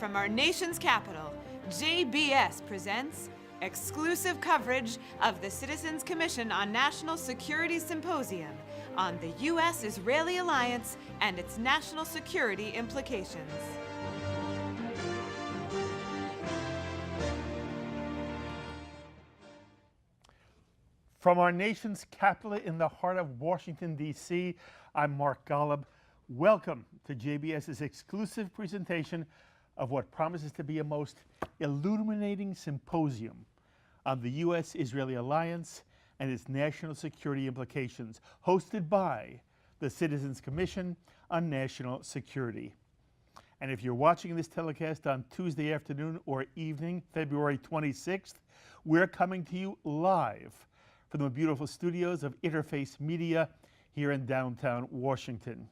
from our nation's capital, JBS presents exclusive coverage of the Citizens Commission on National Security Symposium on the U.S.-Israeli alliance and its national security implications. From our nation's capital in the heart of Washington, D.C., I'm Mark Golub. Welcome to JBS's exclusive presentation of what promises to be a most illuminating symposium on the U.S.-Israeli alliance and its national security implications, hosted by the Citizens Commission on National Security. And if you're watching this telecast on Tuesday afternoon or evening, February 26th, we're coming to you live from the beautiful studios of Interface Media here in downtown Washington.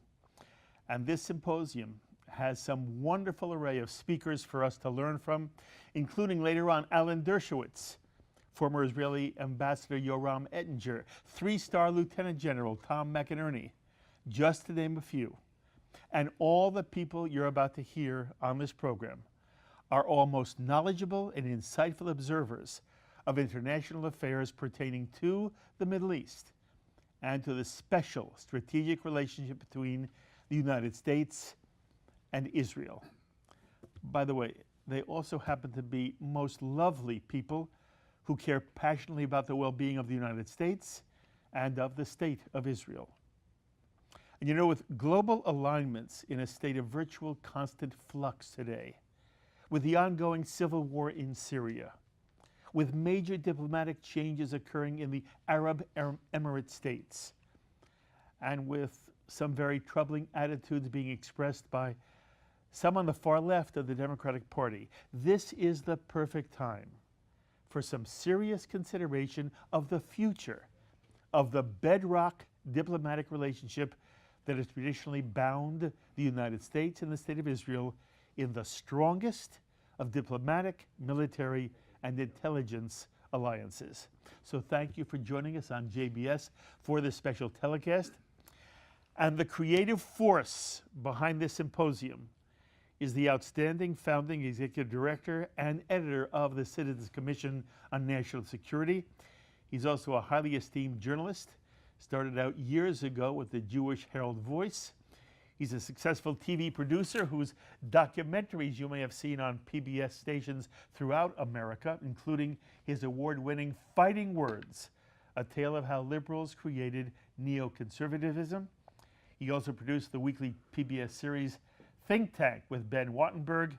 And this symposium has some wonderful array of speakers for us to learn from, including later on Alan Dershowitz, former Israeli Ambassador Yoram Ettinger, three-star Lieutenant General Tom McInerney, just to name a few. And all the people you're about to hear on this program are all most knowledgeable and insightful observers of international affairs pertaining to the Middle East and to the special strategic relationship between the United States and Israel. By the way, they also happen to be most lovely people who care passionately about the well-being of the United States and of the state of Israel. And you know, with global alignments in a state of virtual constant flux today, with the ongoing civil war in Syria, with major diplomatic changes occurring in the Arab Emirate states, and with some very troubling attitudes being expressed by some on the far left of the Democratic Party, this is the perfect time for some serious consideration of the future of the bedrock diplomatic relationship that has traditionally bound the United States and the State of Israel in the strongest of diplomatic, military, and intelligence alliances. So thank you for joining us on JBS for this special telecast. And the creative force behind this symposium is the outstanding founding executive director and editor of the Citizens Commission on National Security. He's also a highly esteemed journalist, started out years ago with the Jewish Herald Voice. He's a successful TV producer whose documentaries you may have seen on PBS stations throughout America, including his award-winning Fighting Words, a tale of how liberals created neoconservatism. He also produced the weekly PBS series Think Tank with Ben Wattenberg,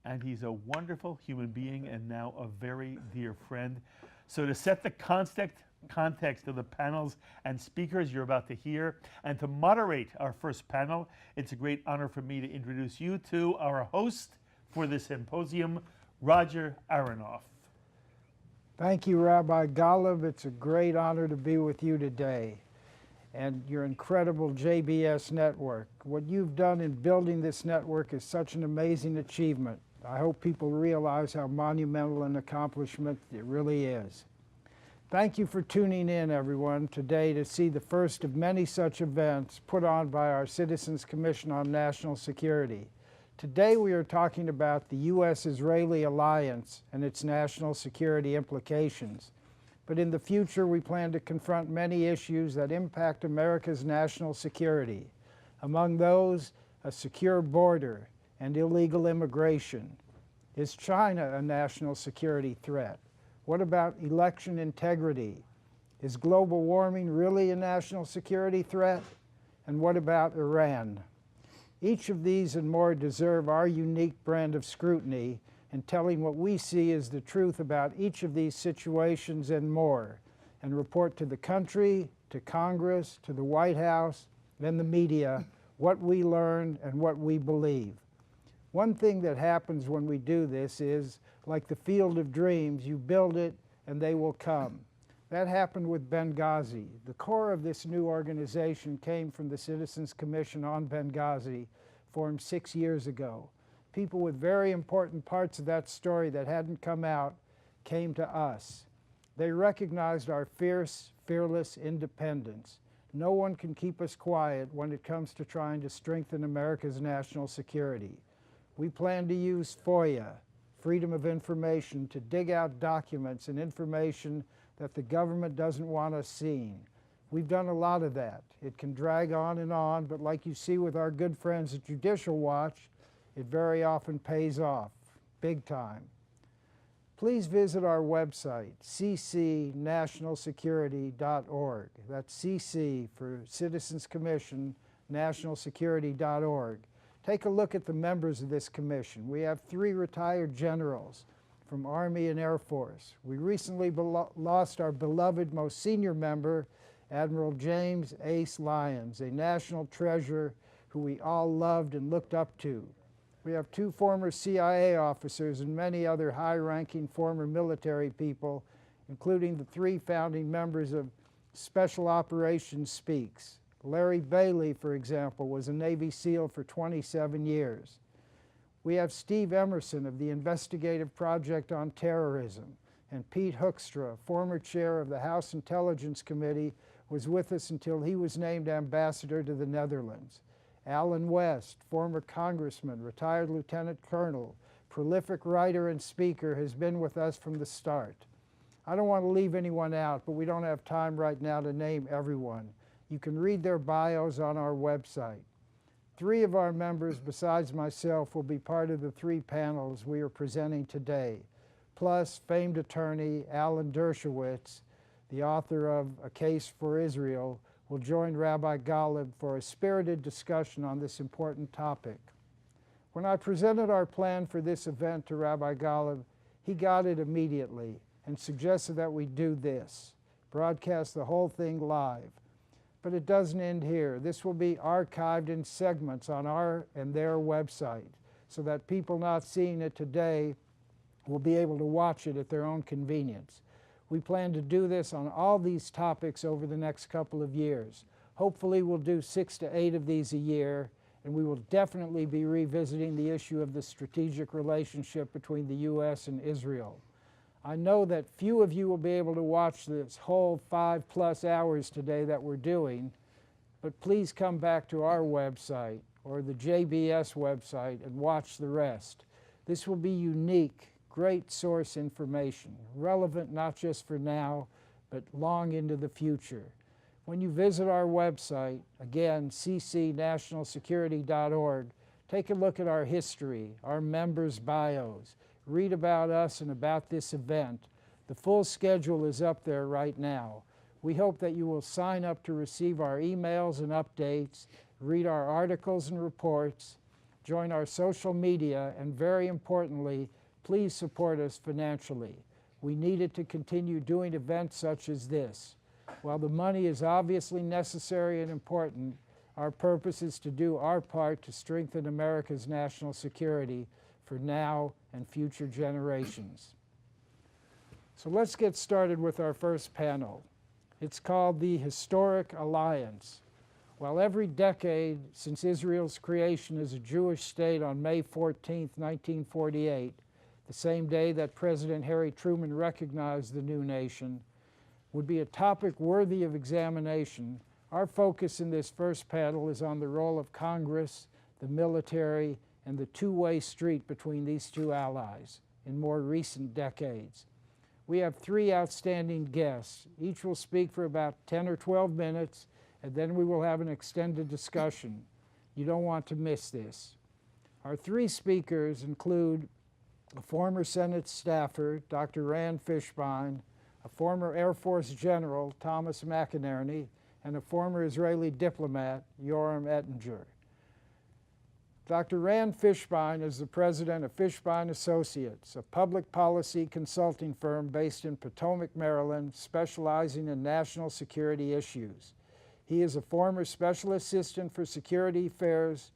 and he's a wonderful human being and now a very dear friend. So to set the context of the panels and speakers you're about to hear, and to moderate our first panel, it's a great honor for me to introduce you to our host for this symposium, Roger Aronoff. Thank you, Rabbi Golub. It's a great honor to be with you today and your incredible JBS network. What you've done in building this network is such an amazing achievement. I hope people realize how monumental an accomplishment it really is. Thank you for tuning in, everyone, today to see the first of many such events put on by our Citizens Commission on National Security. Today we are talking about the U.S.-Israeli alliance and its national security implications. But in the future, we plan to confront many issues that impact America's national security. Among those, a secure border and illegal immigration. Is China a national security threat? What about election integrity? Is global warming really a national security threat? And what about Iran? Each of these and more deserve our unique brand of scrutiny in telling what we see as the truth about each of these situations and more, and report to the country, to Congress, to the White House, and the media what we learn and what we believe. One thing that happens when we do this is, like the field of dreams, you build it and they will come. That happened with Benghazi. The core of this new organization came from the Citizens Commission on Benghazi, formed 6 years ago. People with very important parts of that story that hadn't come out came to us. They recognized our fierce, fearless independence. No one can keep us quiet when it comes to trying to strengthen America's national security. We plan to use FOIA, Freedom of Information, to dig out documents and information that the government doesn't want us seeing. We've done a lot of that. It can drag on, but like you see with our good friends at Judicial Watch, it very often pays off, big time. Please visit our website, ccnationalsecurity.org. That's CC for Citizens Commission, nationalsecurity.org. Take a look at the members of this commission. We have 3 retired generals from Army and Air Force. We recently lost our beloved most senior member, Admiral James Ace Lyons, a national treasure who we all loved and looked up to. We have 2 former CIA officers and many other high-ranking former military people, including the 3 founding members of Special Operations Speaks. Larry Bailey, for example, was a Navy SEAL for 27 years. We have Steve Emerson of the Investigative Project on Terrorism, and Pete Hoekstra, former chair of the House Intelligence Committee, was with us until he was named ambassador to the Netherlands. Alan West, former congressman, retired lieutenant colonel, prolific writer and speaker, has been with us from the start. I don't want to leave anyone out, but we don't have time right now to name everyone. You can read their bios on our website. 3 of our members, besides myself, will be part of the 3 panels we are presenting today, plus famed attorney Alan Dershowitz, the author of A Case for Israel, will join Rabbi Golub for a spirited discussion on this important topic. When I presented our plan for this event to Rabbi Golub, he got it immediately and suggested that we do this, broadcast the whole thing live. But it doesn't end here. This will be archived in segments on our and their website so that people not seeing it today will be able to watch it at their own convenience. We plan to do this on all these topics over the next couple of years. Hopefully we'll do 6 to 8 of these a year, and we will definitely be revisiting the issue of the strategic relationship between the U.S. and Israel. I know that few of you will be able to watch this whole 5+ hours today that we're doing, but please come back to our website or the JBS website and watch the rest. This will be unique, great source information, relevant not just for now, but long into the future. When you visit our website, again, ccnationalsecurity.org, take a look at our history, our members' bios, read about us and about this event. The full schedule is up there right now. We hope that you will sign up to receive our emails and updates, read our articles and reports, join our social media, and very importantly, please support us financially. We need it to continue doing events such as this. While the money is obviously necessary and important, our purpose is to do our part to strengthen America's national security for now and future generations. So let's get started with our first panel. It's called the Historic Alliance. While every decade since Israel's creation as a Jewish state on May 14, 1948, the same day that President Harry Truman recognized the new nation, would be a topic worthy of examination, our focus in this first panel is on the role of Congress, the military, and the two-way street between these 2 allies in more recent decades. We have 3 outstanding guests. Each will speak for about 10 or 12 minutes, and then we will have an extended discussion. You don't want to miss this. Our 3 speakers include a former Senate staffer, Dr. Rand Fishbein, a former Air Force General, Thomas McInerney, and a former Israeli diplomat, Yoram Ettinger. Dr. Rand Fishbein is the president of Fishbein Associates, a public policy consulting firm based in Potomac, Maryland, specializing in national security issues. He is a former special assistant for security affairs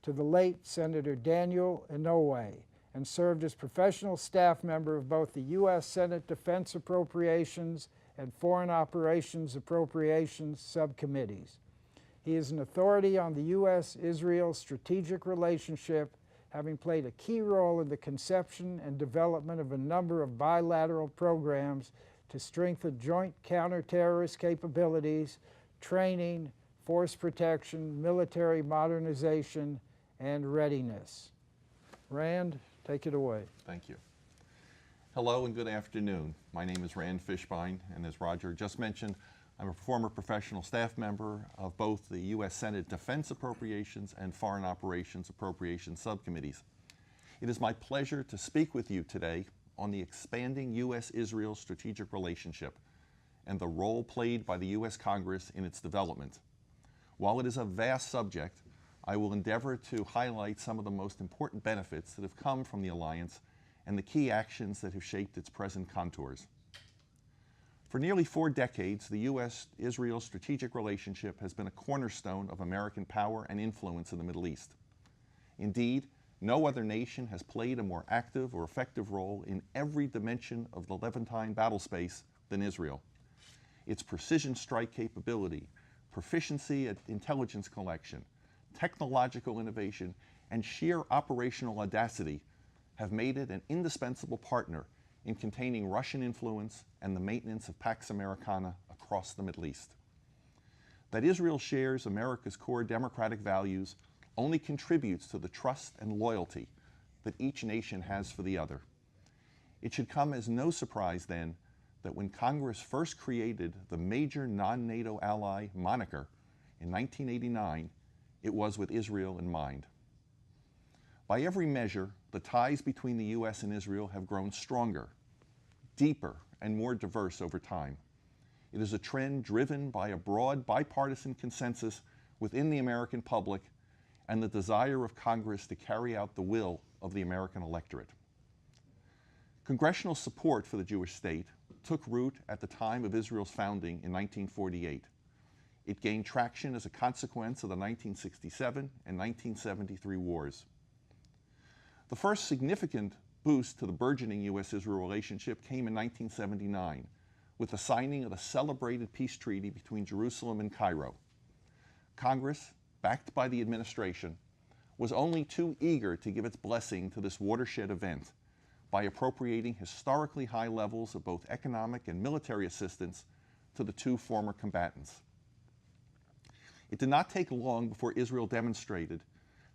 to the late Senator Daniel Inouye, and served as professional staff member of both the U.S. Senate Defense Appropriations and Foreign Operations Appropriations subcommittees. He is an authority on the U.S.-Israel strategic relationship, having played a key role in the conception and development of a number of bilateral programs to strengthen joint counterterrorist capabilities, training, force protection, military modernization, and readiness. Rand, take it away. Thank you. Hello and good afternoon. My name is Rand Fishbein, and as Roger just mentioned, I'm a former professional staff member of both the U.S. Senate Defense Appropriations and Foreign Operations Appropriations subcommittees. It is my pleasure to speak with you today on the expanding U.S.-Israel strategic relationship and the role played by the U.S. Congress in its development. While it is a vast subject, I will endeavor to highlight some of the most important benefits that have come from the alliance and the key actions that have shaped its present contours. For nearly 4 decades, the U.S.-Israel strategic relationship has been a cornerstone of American power and influence in the Middle East. Indeed, no other nation has played a more active or effective role in every dimension of the Levantine battle space than Israel. Its precision strike capability, proficiency at intelligence collection, technological innovation, and sheer operational audacity have made it an indispensable partner in containing Russian influence and the maintenance of Pax Americana across the Middle East. That Israel shares America's core democratic values only contributes to the trust and loyalty that each nation has for the other. It should come as no surprise, then, that when Congress first created the major non-NATO ally moniker in 1989, it was with Israel in mind. By every measure, the ties between the U.S. and Israel have grown stronger, deeper, and more diverse over time. It is a trend driven by a broad bipartisan consensus within the American public and the desire of Congress to carry out the will of the American electorate. Congressional support for the Jewish state took root at the time of Israel's founding in 1948. It gained traction as a consequence of the 1967 and 1973 wars. The first significant boost to the burgeoning U.S.-Israel relationship came in 1979 with the signing of the celebrated peace treaty between Jerusalem and Cairo. Congress, backed by the administration, was only too eager to give its blessing to this watershed event by appropriating historically high levels of both economic and military assistance to the two former combatants. It did not take long before Israel demonstrated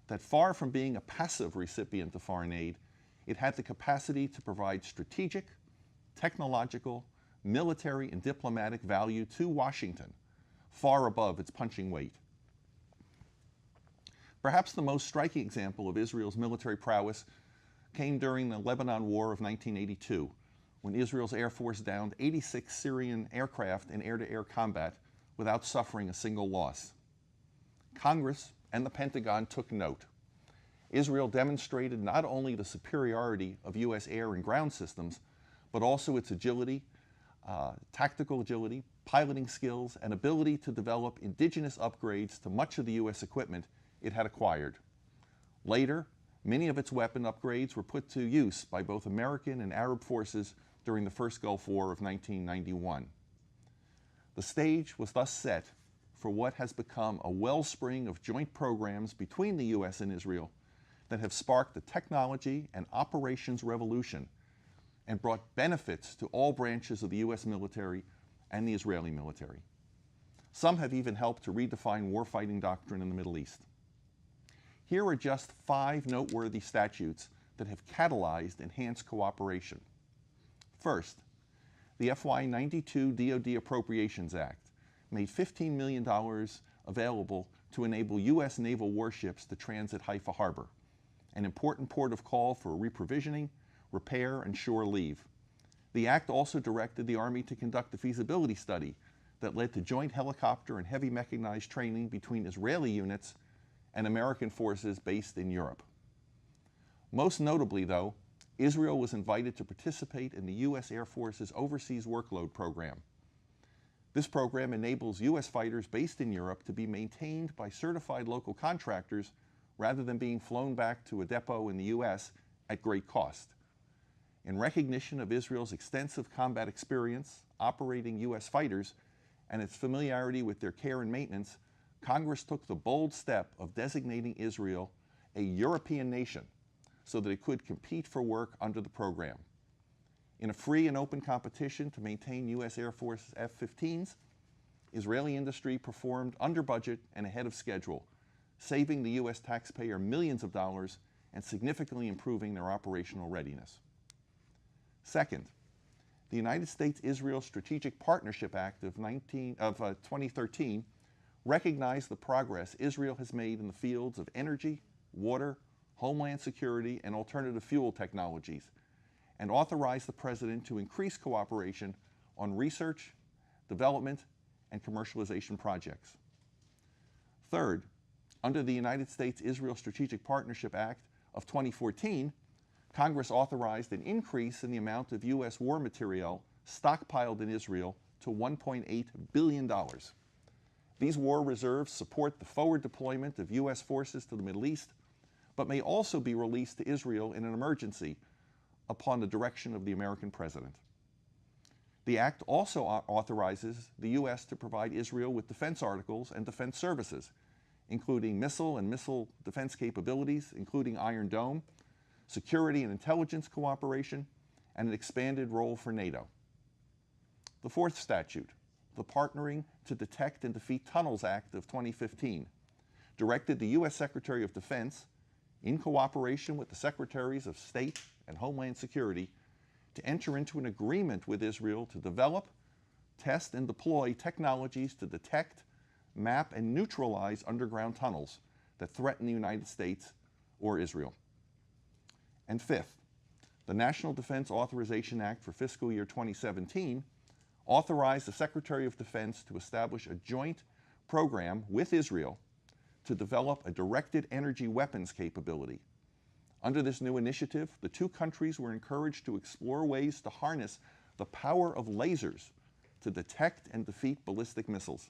that far from being a passive recipient of foreign aid, it had the capacity to provide strategic, technological, military, and diplomatic value to Washington, far above its punching weight. Perhaps the most striking example of Israel's military prowess came during the Lebanon War of 1982, when Israel's Air Force downed 86 Syrian aircraft in air-to-air combat without suffering a single loss. Congress and the Pentagon took note. Israel demonstrated not only the superiority of U.S. air and ground systems, but also its agility, tactical agility, piloting skills, and ability to develop indigenous upgrades to much of the U.S. equipment it had acquired. Later, many of its weapon upgrades were put to use by both American and Arab forces during the first Gulf War of 1991. The stage was thus set for what has become a wellspring of joint programs between the U.S. and Israel that have sparked the technology and operations revolution and brought benefits to all branches of the U.S. military and the Israeli military. Some have even helped to redefine warfighting doctrine in the Middle East. Here are just 5 noteworthy statutes that have catalyzed enhanced cooperation. First, the FY92 DoD Appropriations Act made $15 million available to enable U.S. naval warships to transit Haifa Harbor, an important port of call for reprovisioning, repair, and shore leave. The act also directed the Army to conduct a feasibility study that led to joint helicopter and heavy mechanized training between Israeli units and American forces based in Europe. Most notably, though, Israel was invited to participate in the U.S. Air Force's Overseas Workload Program. This program enables U.S. fighters based in Europe to be maintained by certified local contractors rather than being flown back to a depot in the U.S. at great cost. In recognition of Israel's extensive combat experience operating U.S. fighters and its familiarity with their care and maintenance, Congress took the bold step of designating Israel a European nation so that it could compete for work under the program. In a free and open competition to maintain U.S. Air Force F-15s, Israeli industry performed under budget and ahead of schedule, saving the U.S. taxpayer millions of dollars and significantly improving their operational readiness. Second, the United States-Israel Strategic Partnership Act of 2013 recognized the progress Israel has made in the fields of energy, water, homeland security, and alternative fuel technologies, and authorized the President to increase cooperation on research, development, and commercialization projects. Third, under the United States-Israel Strategic Partnership Act of 2014, Congress authorized an increase in the amount of U.S. war material stockpiled in Israel to $1.8 billion. These war reserves support the forward deployment of U.S. forces to the Middle East, but may also be released to Israel in an emergency upon the direction of the American president. The act also authorizes the U.S. to provide Israel with defense articles and defense services, including missile and missile defense capabilities, including Iron Dome, security and intelligence cooperation, and an expanded role for NATO. The fourth statute, the Partnering to Detect and Defeat Tunnels Act of 2015, directed the U.S. Secretary of Defense, in cooperation with the Secretaries of State and Homeland Security, to enter into an agreement with Israel to develop, test, and deploy technologies to detect, map, and neutralize underground tunnels that threaten the United States or Israel. And fifth, the National Defense Authorization Act for fiscal year 2017 authorized the Secretary of Defense to establish a joint program with Israel to develop a directed energy weapons capability. Under this new initiative, the two countries were encouraged to explore ways to harness the power of lasers to detect and defeat ballistic missiles,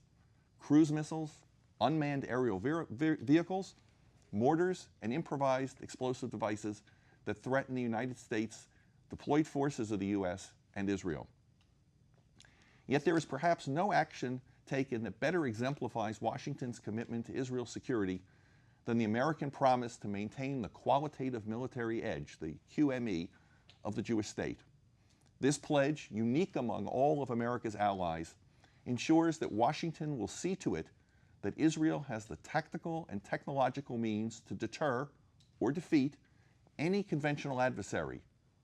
cruise missiles, unmanned aerial vehicles, mortars, and improvised explosive devices that threaten the United States, deployed forces of the U.S., and Israel. Yet there is perhaps no action taken that better exemplifies Washington's commitment to Israel's security than the American promise to maintain the qualitative military edge, the QME, of the Jewish state. This pledge, unique among all of America's allies, ensures that Washington will see to it that Israel has the tactical and technological means to deter or defeat any conventional adversary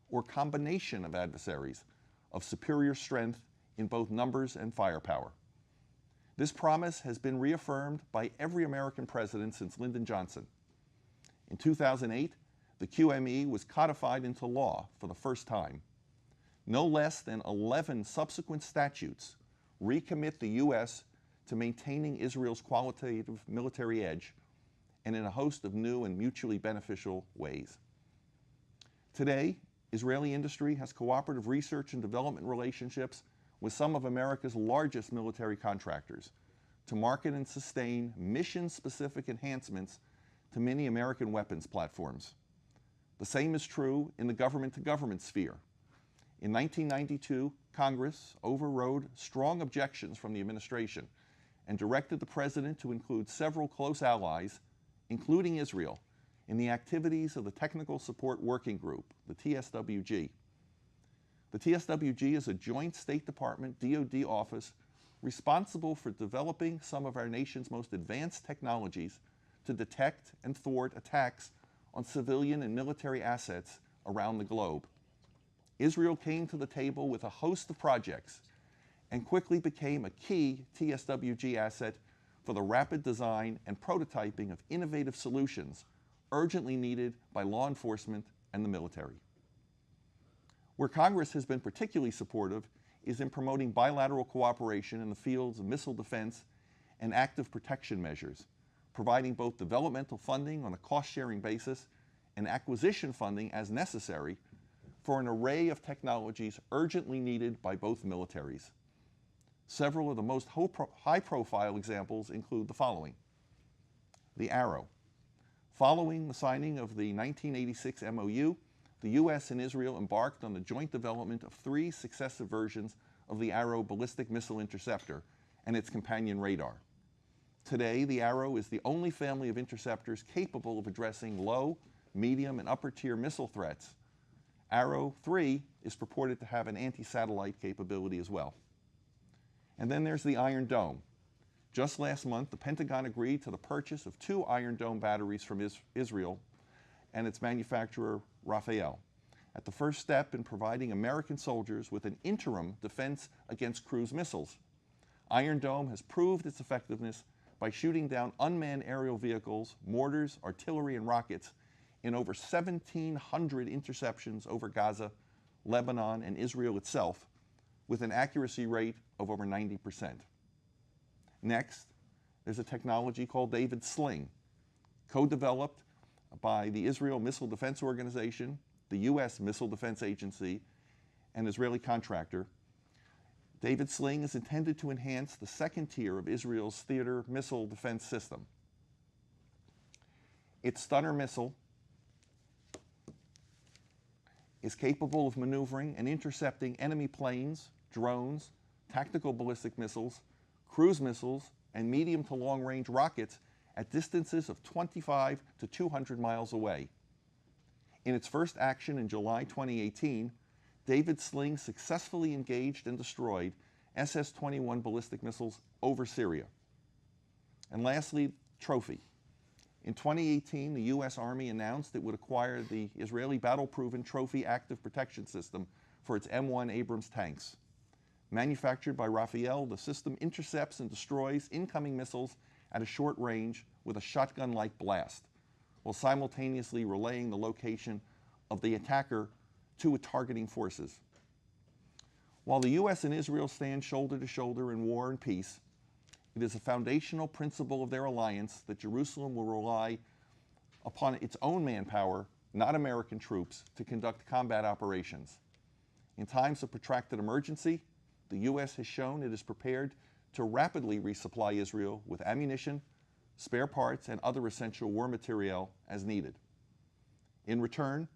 or combination of adversaries of superior strength in both numbers and firepower. This promise has been reaffirmed by every American president since Lyndon Johnson. In 2008, the QME was codified into law for the first time. No less than 11 subsequent statutes recommit the U.S. to maintaining Israel's qualitative military edge, and in a host of new and mutually beneficial ways. Today, Israeli industry has cooperative research and development relationships with some of America's largest military contractors to market and sustain mission-specific enhancements to many American weapons platforms. The same is true in the government-to-government sphere. In 1992, Congress overrode strong objections from the administration and directed the President to include several close allies, including Israel, in the activities of the Technical Support Working Group, the TSWG. The TSWG is a joint State Department DoD office responsible for developing some of our nation's most advanced technologies to detect and thwart attacks on civilian and military assets around the globe. Israel came to the table with a host of projects and quickly became a key TSWG asset for the rapid design and prototyping of innovative solutions urgently needed by law enforcement and the military. Where Congress has been particularly supportive is in promoting bilateral cooperation in the fields of missile defense and active protection measures, providing both developmental funding on a cost-sharing basis and acquisition funding as necessary for an array of technologies urgently needed by both militaries. Several of the most high-profile examples include the following. The Arrow. Following the signing of the 1986 MOU, the U.S. and Israel embarked on the joint development of 3 successive versions of the Arrow ballistic missile interceptor and its companion radar. Today, the Arrow is the only family of interceptors capable of addressing low, medium, and upper-tier missile threats. Arrow 3 is purported to have an anti-satellite capability as well. And then there's the Iron Dome. Just last month, the Pentagon agreed to the purchase of 2 Iron Dome batteries from Israel and its manufacturer, Rafael, at the first step in providing American soldiers with an interim defense against cruise missiles. Iron Dome has proved its effectiveness by shooting down unmanned aerial vehicles, mortars, artillery, and rockets in over 1,700 interceptions over Gaza, Lebanon, and Israel itself, with an accuracy rate of over 90%. Next, there's a technology called David Sling, co-developed by the Israel Missile Defense Organization, the U.S. Missile Defense Agency, and Israeli contractor. David Sling is intended to enhance the second tier of Israel's theater missile defense system. Its Stunner missile is capable of maneuvering and intercepting enemy planes, drones, tactical ballistic missiles, cruise missiles, and medium to long-range rockets at distances of 25 to 200 miles away. In its first action in July 2018, David Sling successfully engaged and destroyed SS-21 ballistic missiles over Syria. And lastly, Trophy. In 2018, the U.S. Army announced it would acquire the Israeli battle-proven Trophy active protection system for its M1 Abrams tanks. Manufactured by Rafael, the system intercepts and destroys incoming missiles at a short range with a shotgun-like blast, while simultaneously relaying the location of the attacker to targeting forces. While the U.S. and Israel stand shoulder to shoulder in war and peace, it is a foundational principle of their alliance that Jerusalem will rely upon its own manpower, not American troops, to conduct combat operations. In times of protracted emergency, the U.S. has shown it is prepared to rapidly resupply Israel with ammunition, spare parts, and other essential war materiel as needed. In return,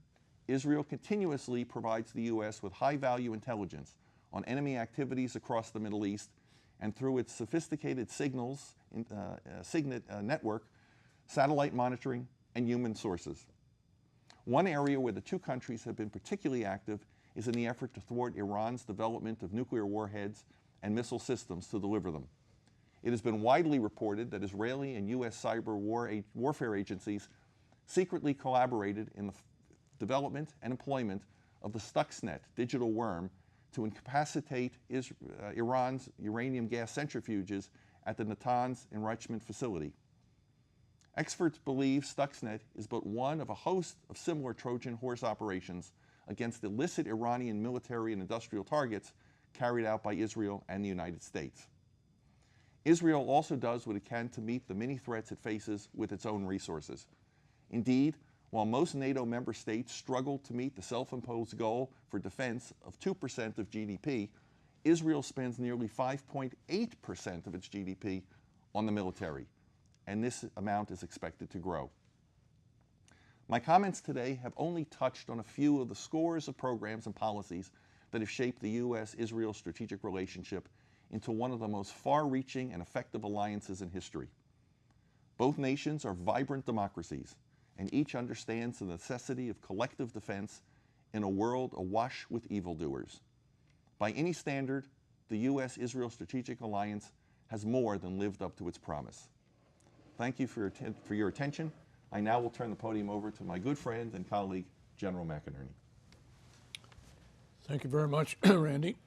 Israel continuously provides the U.S. with high-value intelligence on enemy activities across the Middle East, and through its sophisticated SIGINT network, satellite monitoring, and human sources. One area where the two countries have been particularly active is in the effort to thwart Iran's development of nuclear warheads and missile systems to deliver them. It has been widely reported that Israeli and U.S. cyber warfare agencies secretly collaborated in the development and employment of the Stuxnet digital worm to incapacitate Iran's uranium gas centrifuges at the Natanz enrichment facility. Experts believe Stuxnet is but one of a host of similar Trojan horse operations against illicit Iranian military and industrial targets carried out by Israel and the United States. Israel also does what it can to meet the many threats it faces with its own resources. Indeed, while most NATO member states struggle to meet the self-imposed goal for defense of 2% of GDP, Israel spends nearly 5.8% of its GDP on the military, and this amount is expected to grow. My comments today have only touched on a few of the scores of programs and policies that have shaped the U.S.-Israel strategic relationship into one of the most far-reaching and effective alliances in history. Both nations are vibrant democracies, and each understands the necessity of collective defense in a world awash with evildoers. By any standard, the U.S.-Israel strategic alliance has more than lived up to its promise. Thank you for your attention. I now will turn the podium over to my good friend and colleague, General McInerney. Thank you very much, Randy.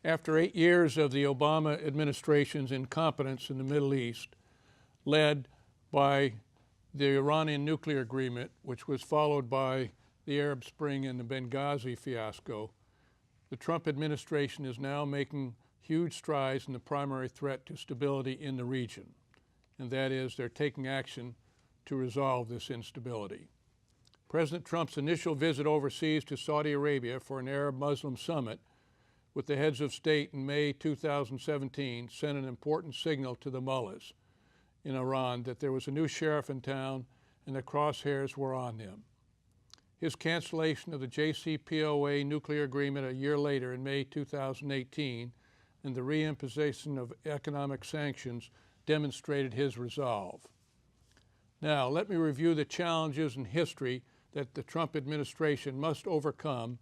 After 8 years of the Obama administration's incompetence in the Middle East, led by the Iranian nuclear agreement, which was followed by the Arab Spring and the Benghazi fiasco, the Trump administration is now making huge strides in the primary threat to stability in the region, and that is they're taking action to resolve this instability. President Trump's initial visit overseas to Saudi Arabia for an Arab-Muslim summit with the heads of state in May 2017 sent an important signal to the mullahs in Iran that there was a new sheriff in town and the crosshairs were on them. His cancellation of the JCPOA nuclear agreement a year later in May 2018 and the reimposition of economic sanctions demonstrated his resolve. Now, let me review the challenges in history that the Trump administration must overcome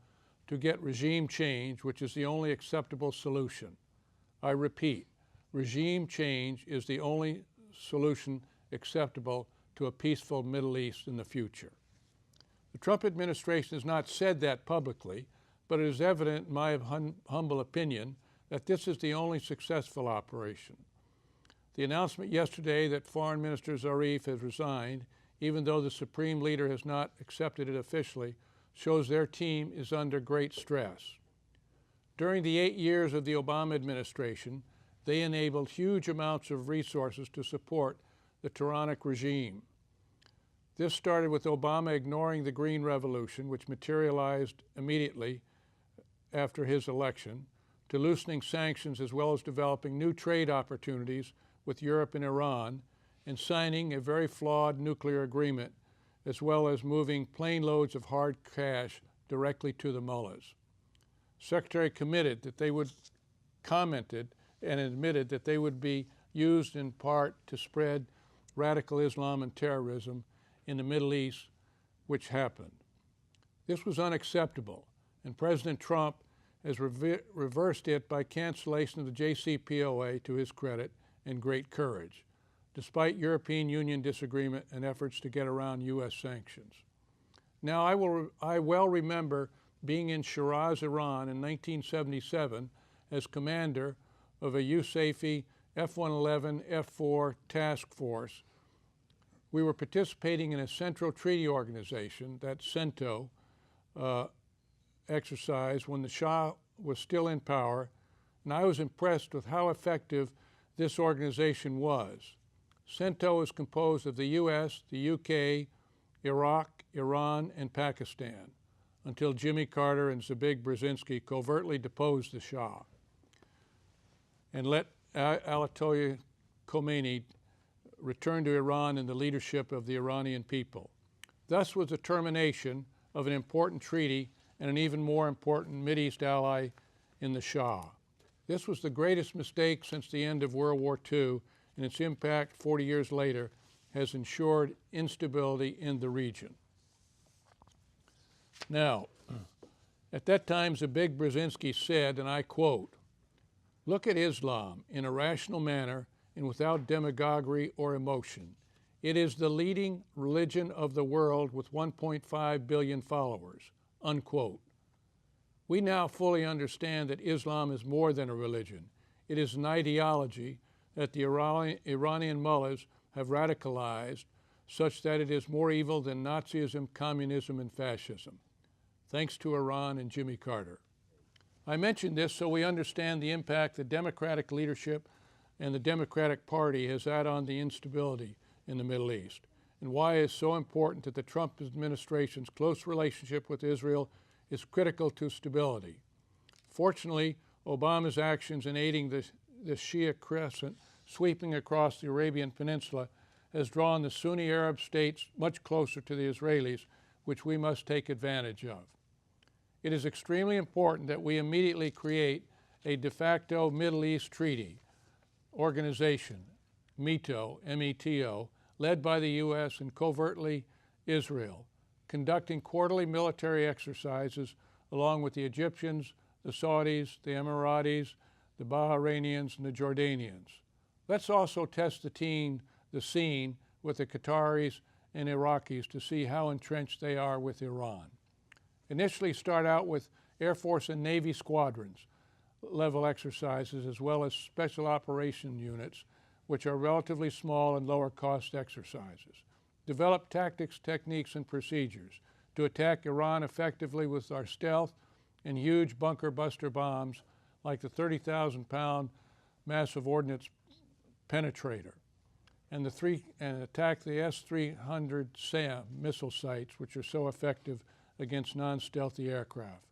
to get regime change, which is the only acceptable solution. I repeat, regime change is the only solution acceptable to a peaceful Middle East in the future. The Trump administration has not said that publicly, but it is evident, in my humble opinion, that this is the only successful operation. The announcement yesterday that Foreign Minister Zarif has resigned, even though the Supreme Leader has not accepted it officially, shows their team is under great stress. During the 8 years of the Obama administration, they enabled huge amounts of resources to support the tyrannic regime. This started with Obama ignoring the Green Revolution, which materialized immediately after his election, to loosening sanctions as well as developing new trade opportunities with Europe and Iran, and signing a very flawed nuclear agreement, as well as moving plane loads of hard cash directly to the mullahs. Secretary commented that they would commented and admitted that they would be used in part to spread radical Islam and terrorism in the Middle East, which happened. This was unacceptable, and President Trump has reversed it by cancellation of the JCPOA, to his credit, and great courage, despite European Union disagreement and efforts to get around U.S. sanctions. Now, I well remember being in Shiraz, Iran in 1977 as commander of a USAF F-111 F-4 task force. We were participating in a Central Treaty Organization, that CENTO, exercise when the Shah was still in power, and I was impressed with how effective this organization was. CENTO is composed of the US, the UK, Iraq, Iran, and Pakistan, until Jimmy Carter and Zabig Brzezinski covertly deposed the Shah and let Ayatollah Khomeini return to Iran in the leadership of the Iranian people. Thus was the termination of an important treaty and an even more important Mideast ally in the Shah. This was the greatest mistake since the end of World War II, and its impact 40 years later has ensured instability in the region. Now, at that time, Zabig Brzezinski said, and I quote, "Look at Islam in a rational manner and without demagoguery or emotion. It is the leading religion of the world with 1.5 billion followers," unquote. We now fully understand that Islam is more than a religion. It is an ideology that the Iranian mullahs have radicalized such that it is more evil than Nazism, communism, and fascism. Thanks to Iran and Jimmy Carter. I mention this so we understand the impact the Democratic leadership and the Democratic Party has had on the instability in the Middle East, and why it is so important that the Trump administration's close relationship with Israel is critical to stability. Fortunately, Obama's actions in aiding the Shia crescent sweeping across the Arabian Peninsula has drawn the Sunni Arab states much closer to the Israelis, which we must take advantage of. It is extremely important that we immediately create a de facto Middle East treaty organization, METO, M-E-T-O, led by the U.S. and covertly Israel, conducting quarterly military exercises along with the Egyptians, the Saudis, the Emiratis, the Bahrainians, and the Jordanians. Let's also test the scene with the Qataris and Iraqis to see how entrenched they are with Iran. Initially start out with Air Force and Navy squadrons level exercises, as well as special operation units, which are relatively small and lower cost exercises. Develop tactics, techniques, and procedures to attack Iran effectively with our stealth and huge bunker buster bombs like the 30,000-pound massive ordnance penetrator, and attack the S-300 SAM missile sites, which are so effective against non-stealthy aircraft.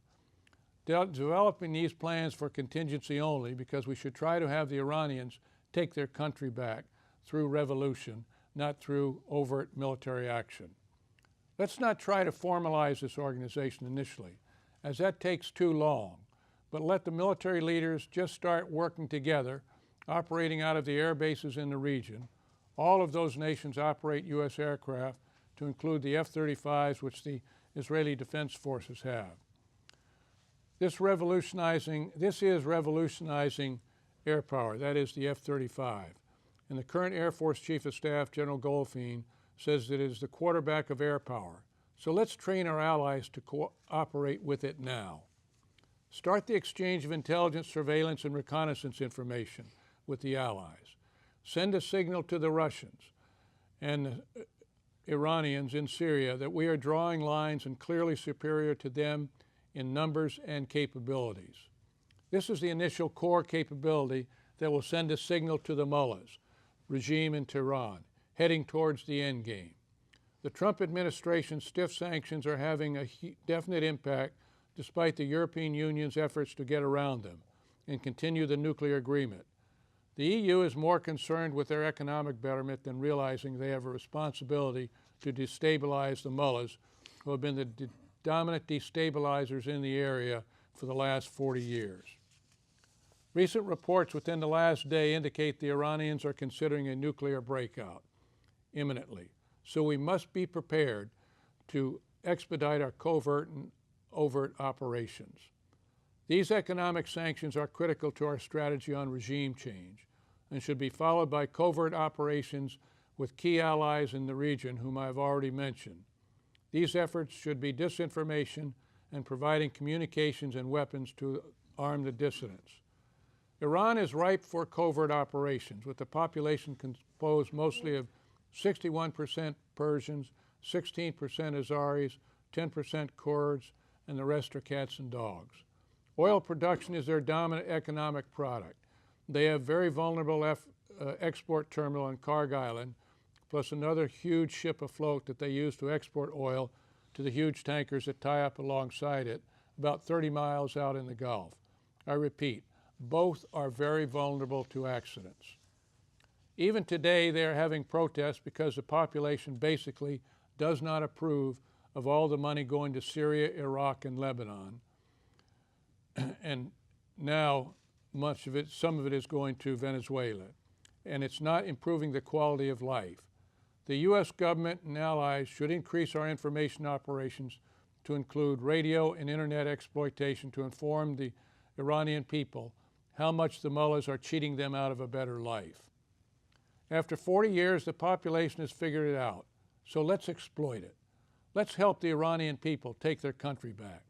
Developing these plans for contingency only, because we should try to have the Iranians take their country back through revolution, not through overt military action. Let's not try to formalize this organization initially, as that takes too long, but let the military leaders just start working together, operating out of the air bases in the region. All of those nations operate U.S. aircraft, to include the F-35s, which the Israeli Defense Forces have. This is revolutionizing air power, that is the F-35. And the current Air Force Chief of Staff, General Goldfein, says that it is the quarterback of air power. So let's train our allies to cooperate with it now. Start the exchange of intelligence, surveillance, and reconnaissance information with the allies. Send a signal to the Russians and the Iranians in Syria that we are drawing lines and clearly superior to them in numbers and capabilities. This is the initial core capability that will send a signal to the mullahs regime in Tehran, heading towards the end game. The Trump administration's stiff sanctions are having a definite impact despite the European Union's efforts to get around them and continue the nuclear agreement. The EU is more concerned with their economic betterment than realizing they have a responsibility to destabilize the mullahs, who have been the dominant destabilizers in the area for the last 40 years. Recent reports within the last day indicate the Iranians are considering a nuclear breakout imminently. So we must be prepared to expedite our covert and overt operations. These economic sanctions are critical to our strategy on regime change and should be followed by covert operations with key allies in the region whom I have already mentioned. These efforts should be disinformation and providing communications and weapons to arm the dissidents. Iran is ripe for covert operations, with the population composed mostly of 61% Persians, 16% Azeris, 10% Kurds, and the rest are cats and dogs. Oil production is their dominant economic product. They have very vulnerable export terminal on Karg Island, plus another huge ship afloat that they use to export oil to the huge tankers that tie up alongside it, about 30 miles out in the Gulf. I repeat, both are very vulnerable to accidents. Even today, they are having protests because the population basically does not approve of all the money going to Syria, Iraq, and Lebanon. And now some of it is going to Venezuela. And it's not improving the quality of life. The U.S. government and allies should increase our information operations to include radio and internet exploitation to inform the Iranian people how much the mullahs are cheating them out of a better life. After 40 years, the population has figured it out, so let's exploit it. Let's help the Iranian people take their country back.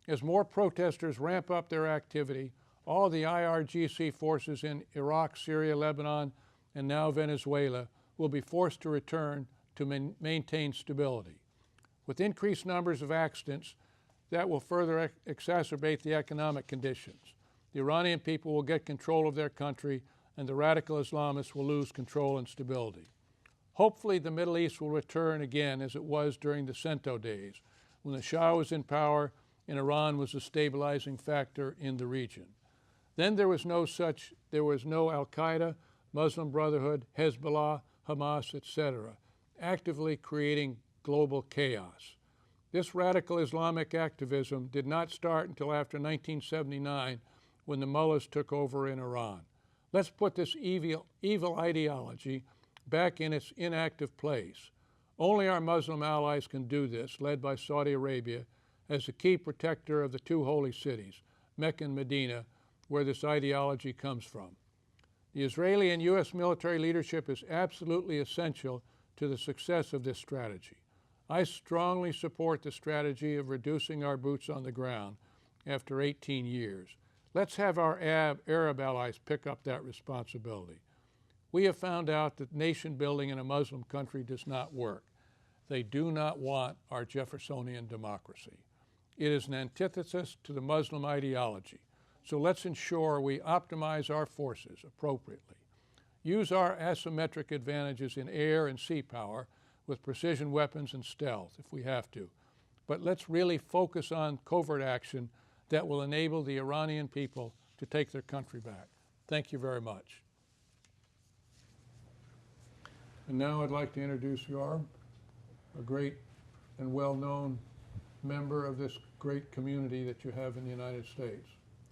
As more protesters ramp up their activity, all the IRGC forces in Iraq, Syria, Lebanon, and now Venezuela will be forced to return to maintain stability. With increased numbers of accidents, that will further exacerbate the economic conditions. The Iranian people will get control of their country, and the radical Islamists will lose control and stability. Hopefully, the Middle East will return again as it was during the Cento days, when the Shah was in power and Iran was a stabilizing factor in the region. Then there was no Al-Qaeda, Muslim Brotherhood, Hezbollah, Hamas, etc., actively creating global chaos. This radical Islamic activism did not start until after 1979, when the mullahs took over in Iran. Let's put this evil ideology back in its inactive place. Only our Muslim allies can do this, led by Saudi Arabia, as the key protector of the two holy cities, Mecca and Medina, where this ideology comes from. The Israeli and U.S. military leadership is absolutely essential to the success of this strategy. I strongly support the strategy of reducing our boots on the ground after 18 years. Let's have our Arab allies pick up that responsibility. We have found out that nation building in a Muslim country does not work. They do not want our Jeffersonian democracy. It is an antithesis to the Muslim ideology. So let's ensure we optimize our forces appropriately. Use our asymmetric advantages in air and sea power with precision weapons and stealth if we have to. But let's really focus on covert action that will enable the Iranian people to take their country back. Thank you very much. And now I'd like to introduce Yoram, a great and well-known member of this great community that you have in the United States.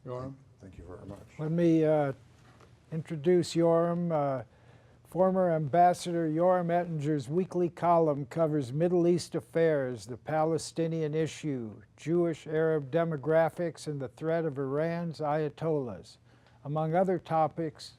Yoram? Thank you very much. Let me introduce Yoram. Former Ambassador Yoram Ettinger's weekly column covers Middle East affairs, the Palestinian issue, Jewish-Arab demographics, and the threat of Iran's Ayatollahs. Among other topics,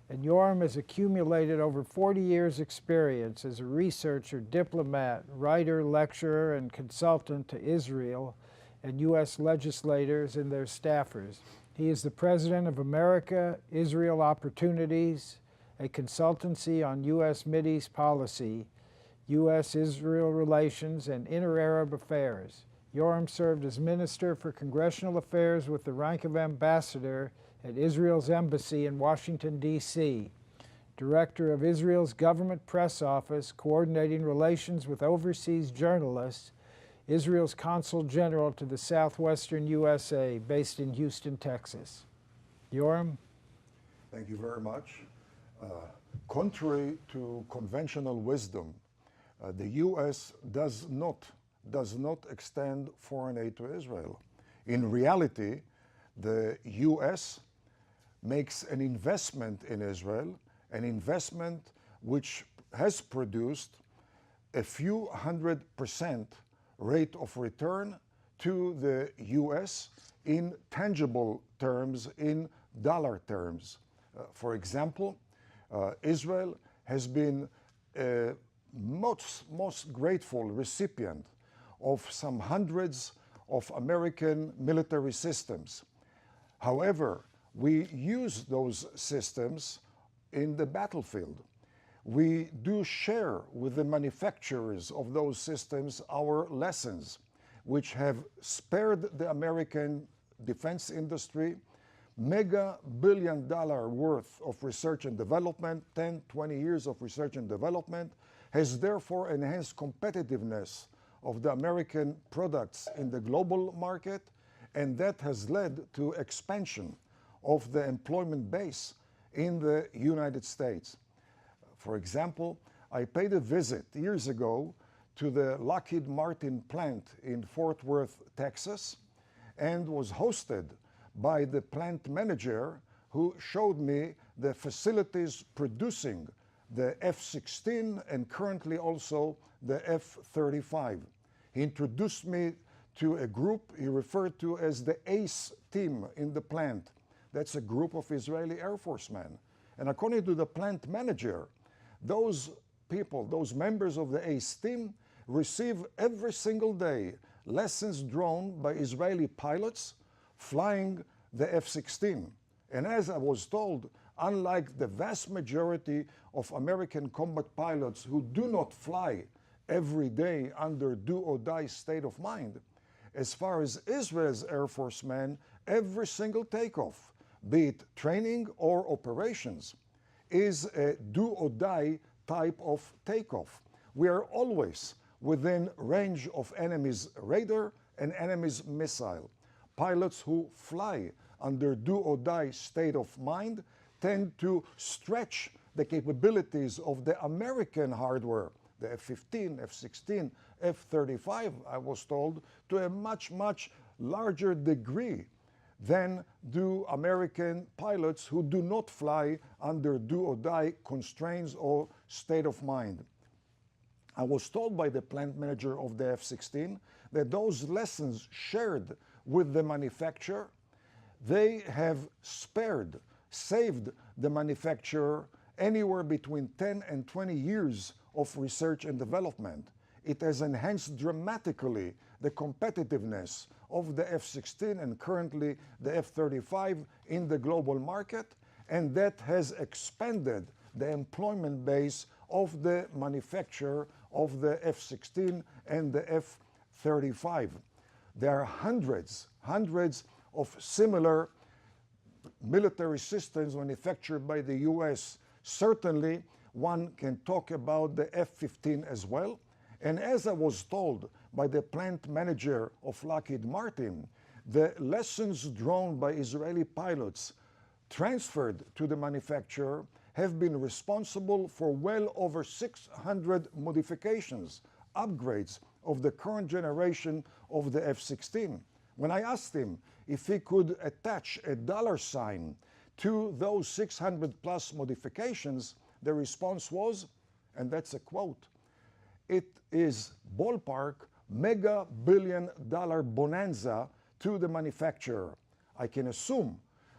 And Yoram has accumulated over 40 years' experience as a researcher, diplomat, writer, lecturer, and consultant to Israel and U.S. legislators and their staffers. He is the president of America-Israel Opportunities, a consultancy on U.S. Mideast policy, U.S.-Israel relations, and inter-Arab affairs. Yoram served as Minister for Congressional Affairs with the rank of Ambassador at Israel's Embassy in Washington, D.C., Director of Israel's Government Press Office, coordinating relations with overseas journalists, Israel's Consul General to the Southwestern USA, based in Houston, Texas. Yoram? Thank you very much. Contrary to conventional wisdom, the U.S. does not extend foreign aid to Israel. In reality, the U.S. makes an investment in Israel, an investment which has produced a few 100% rate of return to the U.S. in tangible terms, in dollar terms. For example, Israel has been a most grateful recipient of some hundreds of American military systems. However, we use those systems in the battlefield. We do share with the manufacturers of those systems our lessons, which have spared the American defense industry mega billion-dollar worth of research and development, 10, 20 years of research and development, has therefore enhanced competitiveness of the American products in the global market, and that has led to expansion of the employment base in the United States. For example, I paid a visit years ago to the Lockheed Martin plant in Fort Worth, Texas, and was hosted by the plant manager who showed me the facilities producing the F-16 and currently also the F-35. He introduced me to a group he referred to as the ACE team in the plant. That's a group of Israeli Air Force men. And according to the plant manager, those people, those members of the ACE team, receive every single day lessons drawn by Israeli pilots flying the F-16. And as I was told, unlike the vast majority of American combat pilots who do not fly every day under do-or-die state of mind, as far as Israel's Air Force men, every single takeoff, be it training or operations, is a do-or-die type of takeoff. We are always within range of enemy's radar and enemy's missile. Pilots who fly under do-or-die state of mind tend to stretch the capabilities of the American hardware, the F-15, F-16, F-35, I was told, to a much larger degree than do American pilots who do not fly under do-or-die constraints or state of mind. I was told by the plant manager of the F-16 that those lessons shared with the manufacturer, they have saved the manufacturer anywhere between 10 and 20 years of research and development. It has enhanced dramatically the competitiveness of the F-16 and currently the F-35 in the global market, and that has expanded the employment base of the manufacturer of the F-16 and the F-35. There are hundreds of similar military systems manufactured by the U.S. Certainly, one can talk about the F-15 as well. And as I was told by the plant manager of Lockheed Martin, the lessons drawn by Israeli pilots transferred to the manufacturer have been responsible for well over 600 modifications, upgrades of the current generation of the F-16. When I asked him if he could attach a dollar sign to those 600 plus modifications, the response was, and that's a quote, "It is ballpark mega billion-dollar bonanza to the manufacturer." I can assume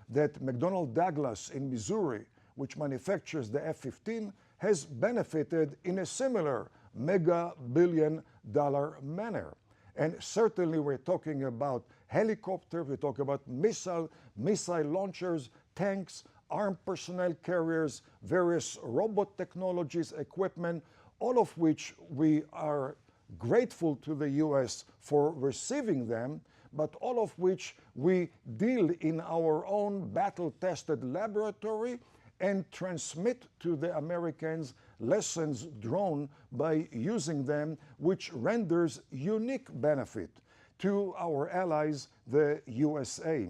that McDonnell Douglas in Missouri which manufactures the F-15, has benefited in a similar mega billion-dollar manner. And certainly we're talking about helicopters, we talk about missile launchers, tanks, armed personnel carriers, various robot technologies, equipment, all of which we are grateful to the US for receiving them, but all of which we deal in our own battle-tested laboratory and transmit to the Americans lessons drawn by using them, which renders unique benefit to our allies, the USA.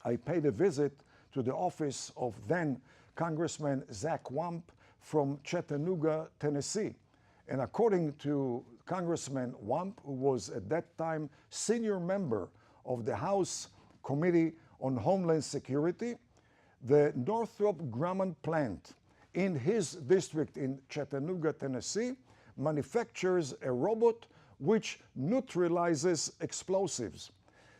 I paid a visit to the office of then Congressman Zach Wamp from Chattanooga, Tennessee. And according to Congressman Wamp, who was at that time senior member of the House Committee on Homeland Security, the Northrop Grumman plant in his district in Chattanooga, Tennessee, manufactures a robot which neutralizes explosives.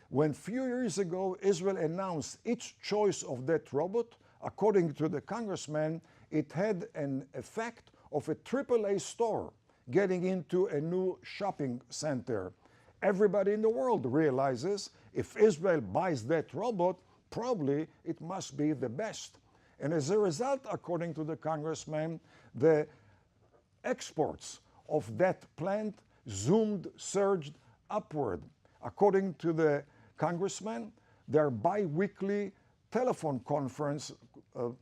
When a few years ago Israel announced its choice of that robot, according to the congressman, it had an effect of a AAA store getting into a new shopping center. Everybody in the world realizes if Israel buys that robot, probably it must be the best. And as a result, according to the congressman, the exports of that plant surged upward. According to the congressman, their bi-weekly telephone conference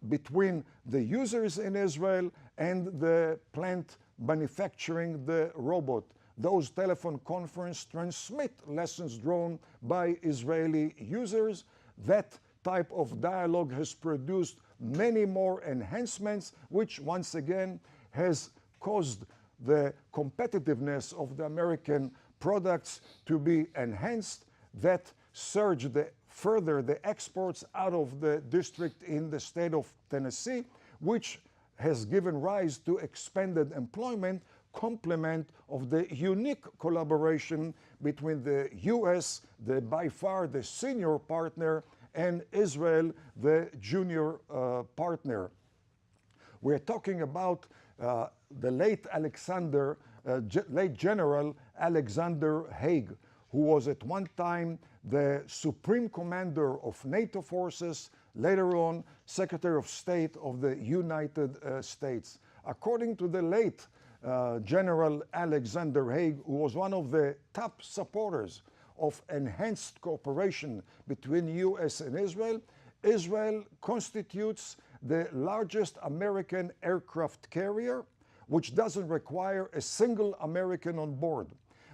between the users in Israel and the plant manufacturing the robot. Those telephone conferences transmit lessons drawn by Israeli users. That type of dialogue has produced many more enhancements, which once again has caused the competitiveness of the American products to be enhanced. That surged further the exports out of the district in the state of Tennessee, which has given rise to expanded employment, complement of the unique collaboration between the US, the by far the senior partner, and Israel, the junior partner. We're talking about the late late General Alexander Haig, who was at one time the Supreme Commander of NATO forces, later on Secretary of State of the United States. According to the late General Alexander Haig, who was one of the top supporters of enhanced cooperation between US and Israel, Israel constitutes the largest American aircraft carrier, which doesn't require a single American on board,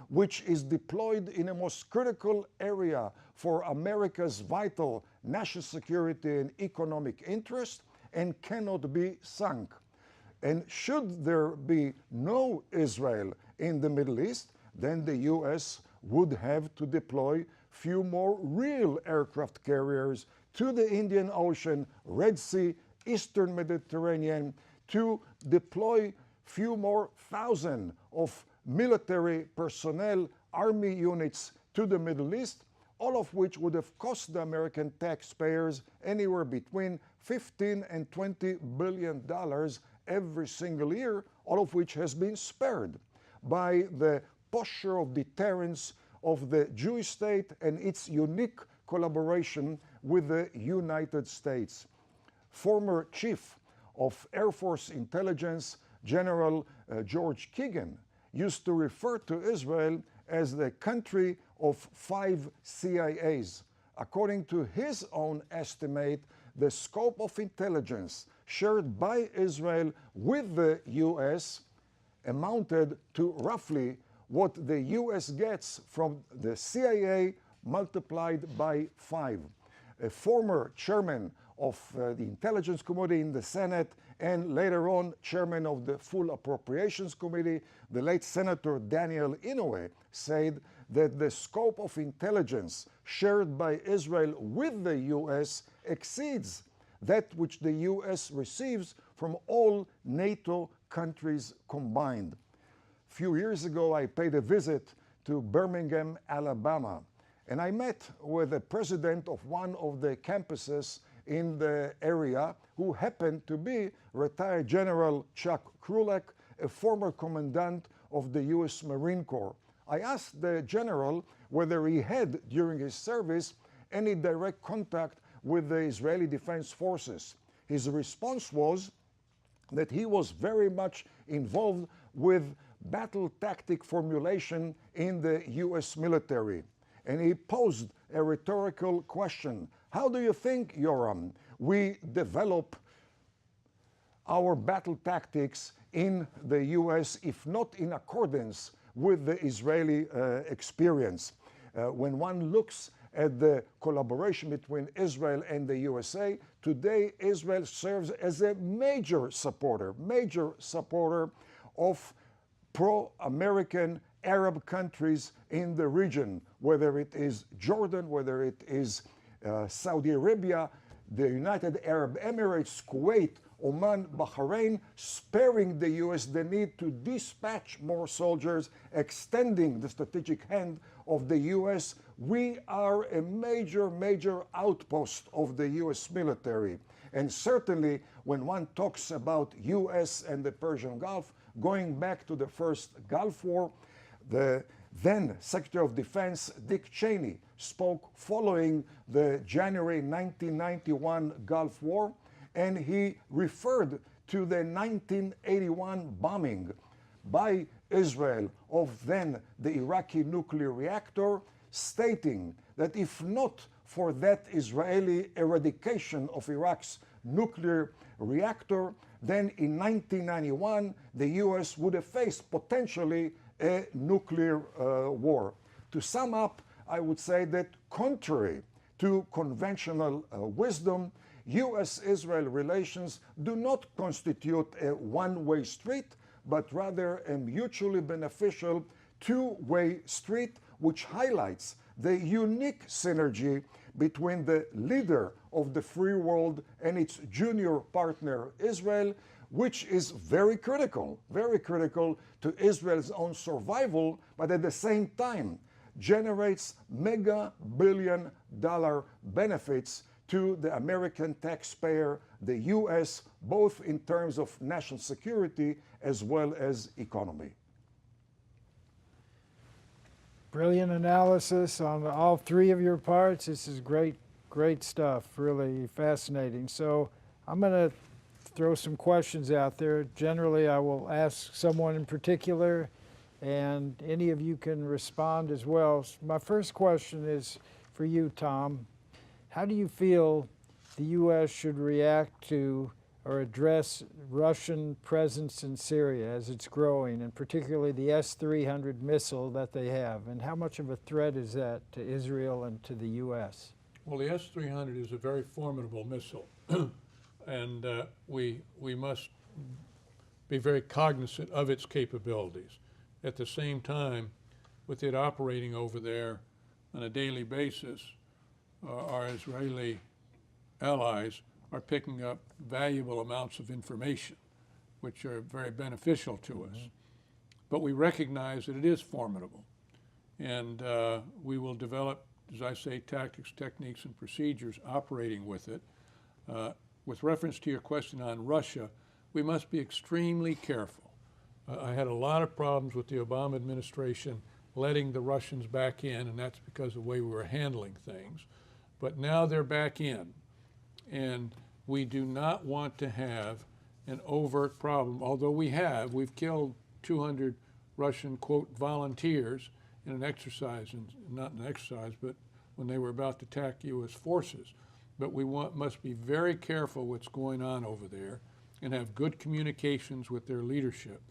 which is deployed in a most critical area for America's vital national security and economic interest, and cannot be sunk. And should there be no Israel in the Middle East, then the US would have to deploy few more real aircraft carriers to the Indian Ocean, Red Sea, Eastern Mediterranean, to deploy few more thousand of military personnel, army units to the Middle East, all of which would have cost the American taxpayers anywhere between $15 and $20 billion every single year, all of which has been spared by the posture of deterrence of the Jewish state and its unique collaboration with the United States. Former Chief of Air Force Intelligence, General George Keegan, used to refer to Israel as the country of 5 CIAs. According to his own estimate, the scope of intelligence shared by Israel with the US amounted to roughly what the US gets from the CIA multiplied by 5. A former chairman of the Intelligence Committee in the Senate and later on chairman of the Full Appropriations Committee, the late Senator Daniel Inouye, said that the scope of intelligence shared by Israel with the US exceeds that which the US receives from all NATO countries combined. A few years ago, I paid a visit to Birmingham, Alabama, and I met with the president of one of the campuses in the area, who happened to be retired General Chuck Krulek, a former commandant of the US Marine Corps. I asked the general whether he had, during his service, any direct contact with the Israeli Defense Forces. His response was that he was very much involved with battle tactic formulation in the US military. And he posed a rhetorical question. How do you think, Yoram, we develop our battle tactics in the US, if not in accordance with the Israeli experience? When one looks at the collaboration between Israel and the USA, today Israel serves as a major supporter of pro-American Arab countries in the region, whether it is Jordan, whether it is Saudi Arabia, the United Arab Emirates, Kuwait, Oman, Bahrain, sparing the US the need to dispatch more soldiers, extending the strategic hand of the US. We are a major outpost of the US military. And certainly when one talks about US and the Persian Gulf, going back to the first Gulf War, the then Secretary of Defense Dick Cheney spoke following the January 1991 Gulf War, and he referred to the 1981 bombing by Israel of then the Iraqi nuclear reactor, stating that if not for that Israeli eradication of Iraq's nuclear reactor, then in 1991 the US would have faced potentially a nuclear war. To sum up, I would say that contrary to conventional wisdom, US-Israel relations do not constitute a one-way street, but rather a mutually beneficial two-way street, which highlights the unique synergy between the leader of the free world and its junior partner, Israel, which is very critical to Israel's own survival, but at the same time generates mega billion-dollar benefits to the American taxpayer, the US, both in terms of national security as well as economy. Brilliant analysis on all three of your parts. This is great stuff, really fascinating. So I'm going to throw some questions out there. Generally, I will ask someone in particular, and any of you can respond as well. My first question is for you, Tom. How do you feel the U.S. should react to or address Russian presence in Syria as it's growing, and particularly the S-300 missile that they have? And how much of a threat is that to Israel and to the U.S.? Well, the S-300 is a very formidable missile, and we must be very cognizant of its capabilities. At the same time, with it operating over there on a daily basis, our Israeli allies are picking up valuable amounts of information, which are very beneficial to us. But we recognize that it is formidable, and we will develop, as I say, tactics, techniques, and procedures operating with it. With reference to your question on Russia, we must be extremely careful. I had a lot of problems with the Obama administration letting the Russians back in, and that's because of the way we were handling things. But now they're back in, and we do not want to have an overt problem, although we've killed 200 Russian, quote, volunteers in an exercise, not an exercise, but when they were about to attack U.S. forces. But we must be very careful what's going on over there and have good communications with their leadership.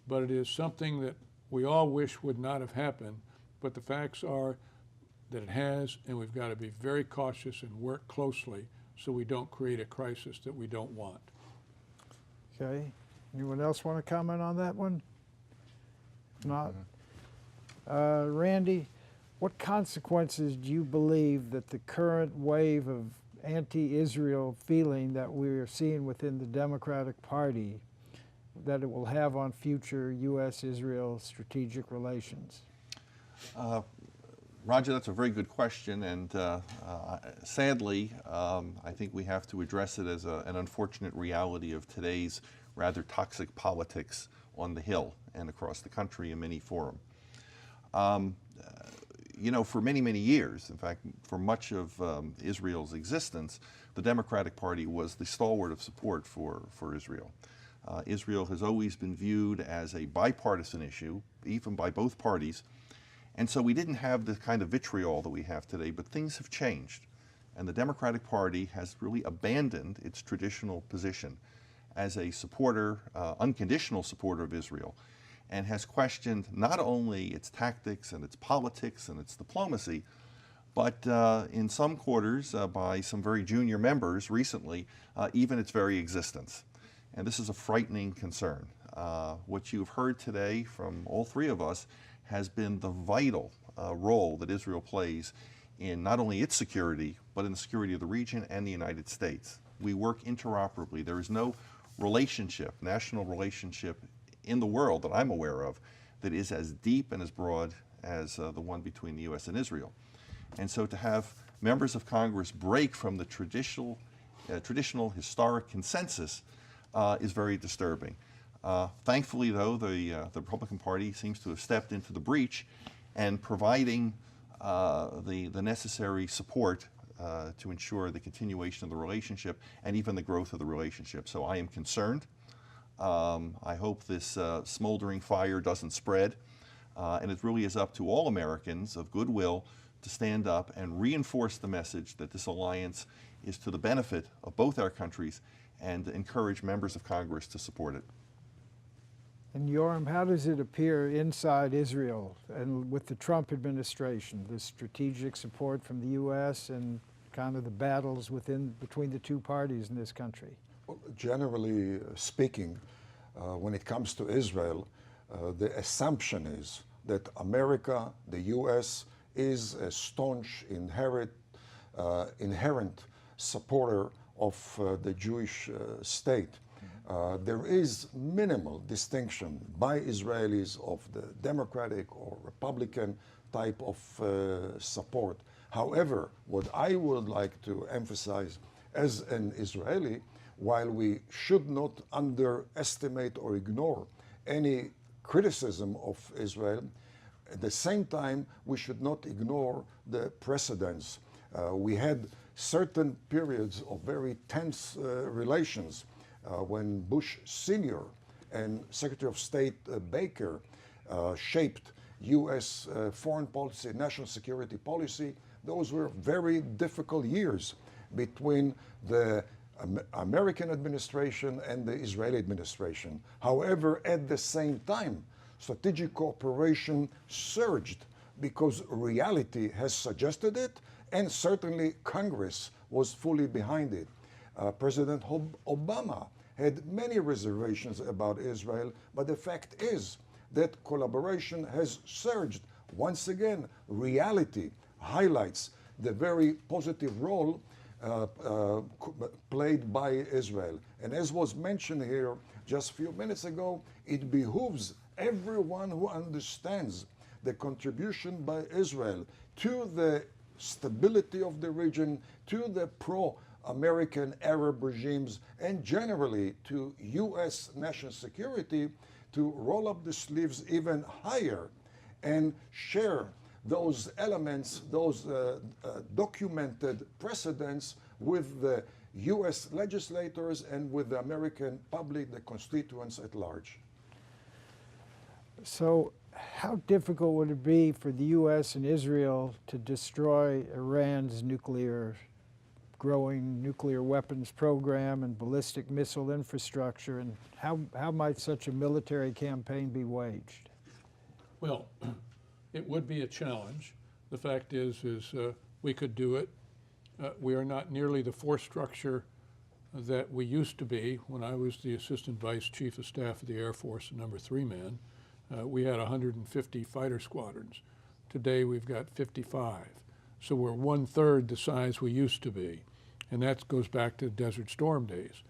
But it is something that we all wish would not have happened, but the facts are that it has, and we've got to be very cautious and work closely so we don't create a crisis that we don't want. Okay. Anyone else want to comment on that one? If not, Randy, what consequences do you believe that the current wave of anti-Israel feeling that we're seeing within the Democratic Party, that it will have on future U.S.-Israel strategic relations? Roger, that's a very good question, and sadly, I think we have to address it as an unfortunate reality of today's rather toxic politics on the Hill and across the country in many forums. You know, for many, many years, in fact, for much of Israel's existence, the Democratic Party was the stalwart of support for Israel. Israel has always been viewed as a bipartisan issue, even by both parties. And so we didn't have the kind of vitriol that we have today, but things have changed. And the Democratic Party has really abandoned its traditional position as a supporter, unconditional supporter of Israel, and has questioned not only its tactics and its politics and its diplomacy, but in some quarters by some very junior members recently, even its very existence. And this is a frightening concern. What you've heard today from all three of us has been the vital role that Israel plays in not only its security, but in the security of the region and the United States. We work interoperably. There is no relationship, national relationship in the world that I'm aware of that is as deep and as broad as the one between the U.S. and Israel. And so to have members of Congress break from the traditional historic consensus is very disturbing. Thankfully, though, the Republican Party seems to have stepped into the breach and providing the necessary support to ensure the continuation of the relationship and even the growth of the relationship. So I am concerned. I hope this smoldering fire doesn't spread. And it really is up to all Americans of goodwill to stand up and reinforce the message that this alliance is to the benefit of both our countries and encourage members of Congress to support it. And Yoram, how does it appear inside Israel and with the Trump administration, the strategic support from the U.S. and kind of the battles between the two parties in this country? Well, generally speaking, when it comes to Israel, the assumption is that America, the U.S., is a staunch, inherent supporter of the Jewish state. There is minimal distinction by Israelis of the Democratic or Republican type of support. However, what I would like to emphasize as an Israeli, while we should not underestimate or ignore any criticism of Israel, at the same time, we should not ignore the precedents. We had certain periods of very tense relations when Bush Sr. and Secretary of State Baker shaped U.S. foreign policy, national security policy. Those were very difficult years between the American administration and the Israeli administration. However, at the same time, strategic cooperation surged because reality has suggested it, and certainly Congress was fully behind it. President Obama had many reservations about Israel, but the fact is that collaboration has surged. Once again, reality highlights the very positive role played by Israel. And as was mentioned here just a few minutes ago, it behooves everyone who understands the contribution by Israel to the stability of the region, to the pro-American Arab regimes, and generally to U.S. national security, to roll up the sleeves even higher and share those elements, those documented precedents with the U.S. legislators and with the American public, the constituents at large. So how difficult would it be for the U.S. and Israel to destroy Iran's growing nuclear weapons program and ballistic missile infrastructure, and how might such a military campaign be waged? Well, it would be a challenge. The fact is we could do it. We are not nearly the force structure that we used to be. When I was the Assistant Vice Chief of Staff of the Air Force, number 3 man, we had 150 fighter squadrons. Today we've got 55. So we're 1/3 the size we used to be. And that goes back to Desert Storm days.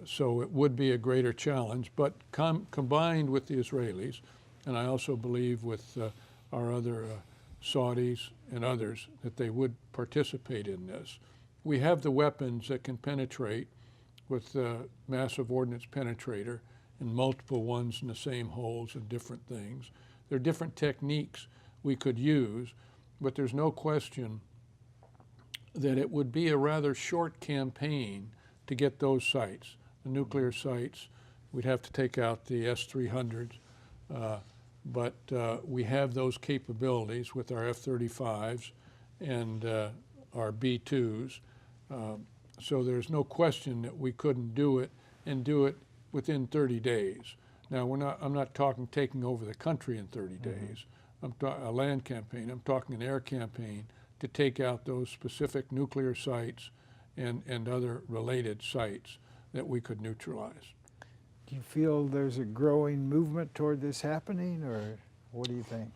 So it would be a greater challenge, but combined with the Israelis, and I also believe with our other Saudis, and others that they would participate in this. We have the weapons that can penetrate with the massive ordnance penetrator and multiple ones in the same holes and different things. There are different techniques we could use, but there's no question that it would be a rather short campaign to get those sites. The nuclear sites, we'd have to take out the S-300s, but we have those capabilities with our F-35s and our B-2s. So there's no question that we couldn't do it and do it within 30 days. Now, I'm not talking taking over the country in 30 days. I'm a land campaign. I'm talking an air campaign to take out those specific nuclear sites and other related sites that we could neutralize. Do you feel there's a growing movement toward this happening, or what do you think?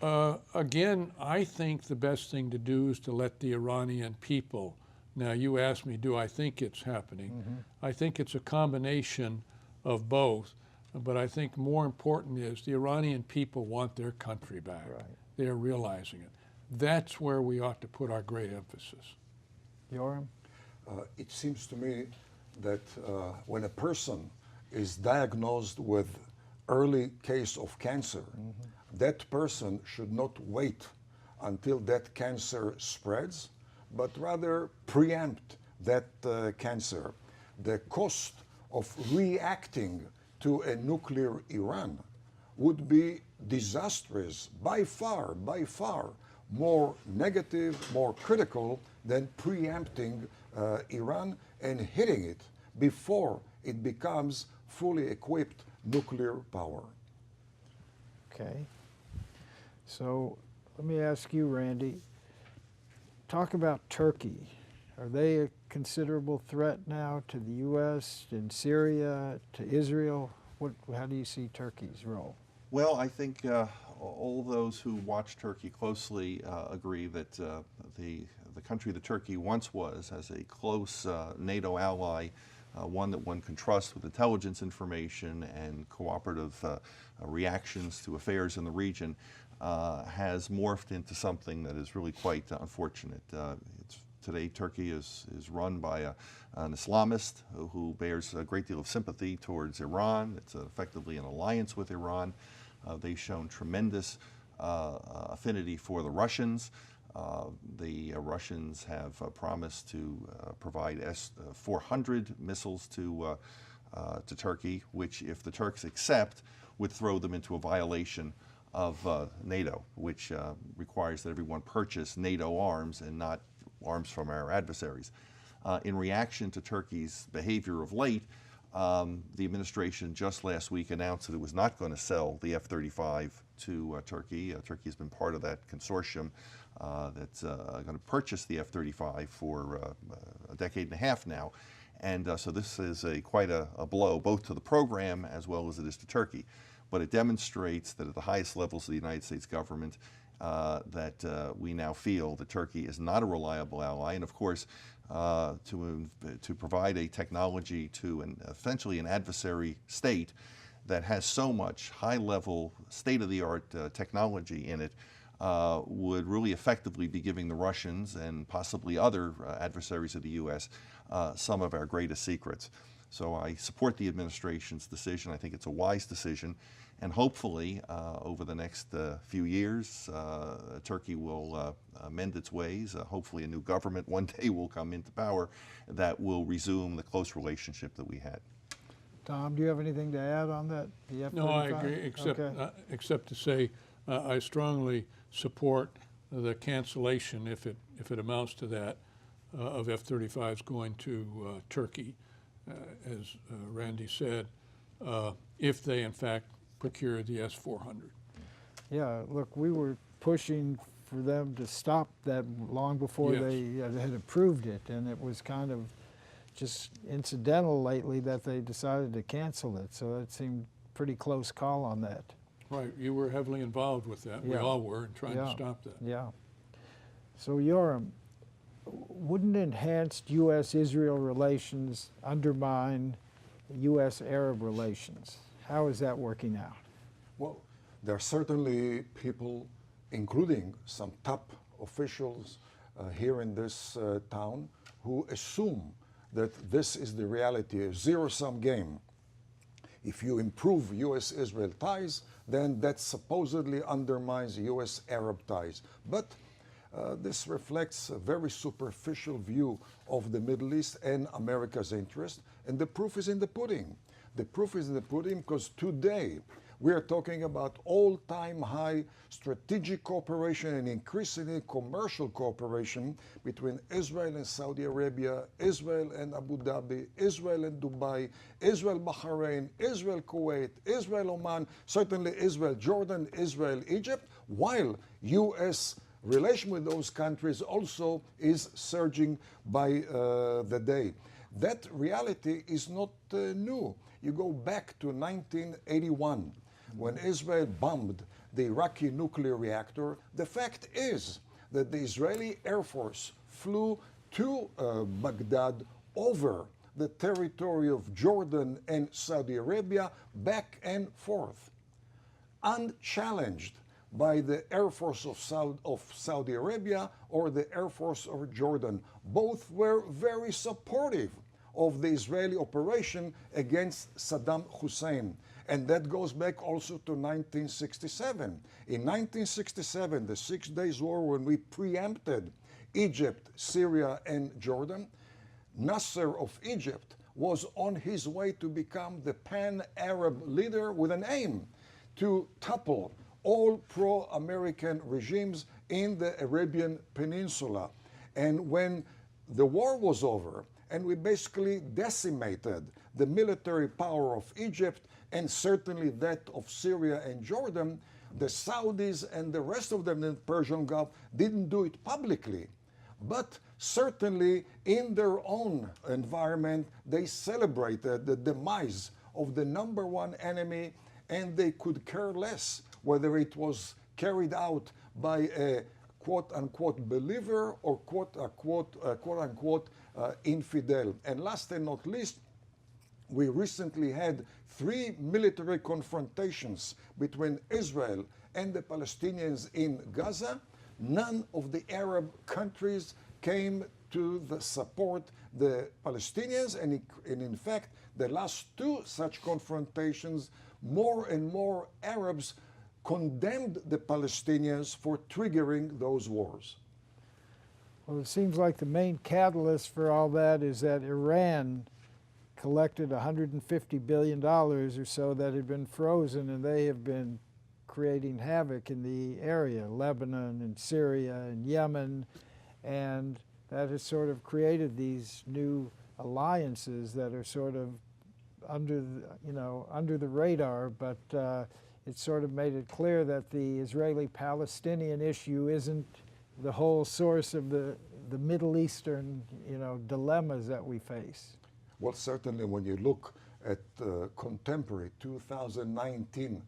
Again, I think the best thing to do is to let the Iranian people. Now, you asked me, do I think it's happening? I think it's a combination of both, but I think more important is the Iranian people want their country back. Right. They're realizing it. That's where we ought to put our great emphasis. Yoram? It seems to me that when a person is diagnosed with early case of cancer, that person should not wait until that cancer spreads, but rather preempt that cancer. The cost of reacting to a nuclear Iran would be disastrous, by far more negative, more critical than preempting Iran and hitting it before it becomes fully equipped nuclear power. Okay. So let me ask you, Randy, talk about Turkey. Are they a considerable threat now to the U.S., in Syria, to Israel? How do you see Turkey's role? Well, I think all those who watch Turkey closely agree that the country that Turkey once was, as a close NATO ally, one that one can trust with intelligence information and cooperative reactions to affairs in the region, has morphed into something that is really quite unfortunate. Today, Turkey is run by an Islamist who bears a great deal of sympathy towards Iran. It's effectively an alliance with Iran. They've shown tremendous affinity for the Russians. The Russians have promised to provide S-400 missiles to Turkey, which, if the Turks accept, would throw them into a violation of NATO, which requires that everyone purchase NATO arms and not arms from our adversaries. In reaction to Turkey's behavior of late, the administration just last week announced that it was not going to sell the F-35 to Turkey. Turkey has been part of that consortium that's going to purchase the F-35 for a decade and a half now. And so this is quite a blow, both to the program as well as it is to Turkey. But it demonstrates that at the highest levels of the United States government, that we now feel that Turkey is not a reliable ally. And of course, to provide a technology to essentially an adversary state that has so much high-level, state-of-the-art technology in it would really effectively be giving the Russians and possibly other adversaries of the U.S. Some of our greatest secrets. So I support the administration's decision. I think it's a wise decision. And hopefully, over the next few years, Turkey will mend its ways. Hopefully a new government one day will come into power that will resume the close relationship that we had. Tom, do you have anything to add on that? The F-35? No, I agree, except to say I strongly support the cancellation, if it amounts to that, of F-35s going to Turkey, as Randy said, if they in fact procure the S-400. Yeah, look, we were pushing for them to stop that long before they had approved it, and it was kind of just incidental lately that they decided to cancel it, so it seemed pretty close call on that. Right, you were heavily involved with that. We all were in trying to stop that. Yeah. So Yoram, wouldn't enhanced U.S.-Israel relations undermine U.S.-Arab relations? How is that working out? Well, there are certainly people including some top officials here in this town, who assume that this is the reality, a zero-sum game. If you improve U.S.-Israel ties, then that supposedly undermines U.S.-Arab ties. But this reflects a very superficial view of the Middle East and America's interest, and the proof is in the pudding. The proof is in the pudding because today we are talking about all-time high strategic cooperation and increasingly commercial cooperation between Israel and Saudi Arabia, Israel and Abu Dhabi, Israel and Dubai, Israel Bahrain, Israel Kuwait, Israel Oman, certainly Israel Jordan, Israel Egypt, while U.S. relation with those countries also is surging by the day. That reality is not new. You go back to 1981, when Israel bombed the Iraqi nuclear reactor. The fact is that the Israeli Air Force flew to Baghdad over the territory of Jordan and Saudi Arabia, back and forth, unchallenged by the Air Force of Saudi Arabia or the Air Force of Jordan. Both were very supportive of the Israeli operation against Saddam Hussein. And that goes back also to 1967. In 1967, the 6 Days War, when we preempted Egypt, Syria, and Jordan, Nasser of Egypt was on his way to become the pan-Arab leader with an aim to topple all pro-American regimes in the Arabian Peninsula. And when the war was over, and we basically decimated the military power of Egypt and certainly that of Syria and Jordan, the Saudis and the rest of them in the Persian Gulf didn't do it publicly. But certainly in their own environment, they celebrated the demise of the #1 enemy, and they could care less whether it was carried out by a quote-unquote believer or quote-unquote infidel. And last and not least, we recently had 3 military confrontations between Israel and the Palestinians in Gaza. None of the Arab countries came to support the Palestinians, and in fact, the last 2 such confrontations, more and more Arabs condemned the Palestinians for triggering those wars. Well, it seems like the main catalyst for all that is that Iran collected $150 billion or so that had been frozen, and they have been creating havoc in the area, Lebanon and Syria and Yemen, and that has sort of created these new alliances that are sort of under the radar, but it sort of made it clear that the Israeli-Palestinian issue isn't the whole source of the Middle Eastern, dilemmas that we face. Well, certainly when you look at contemporary 2019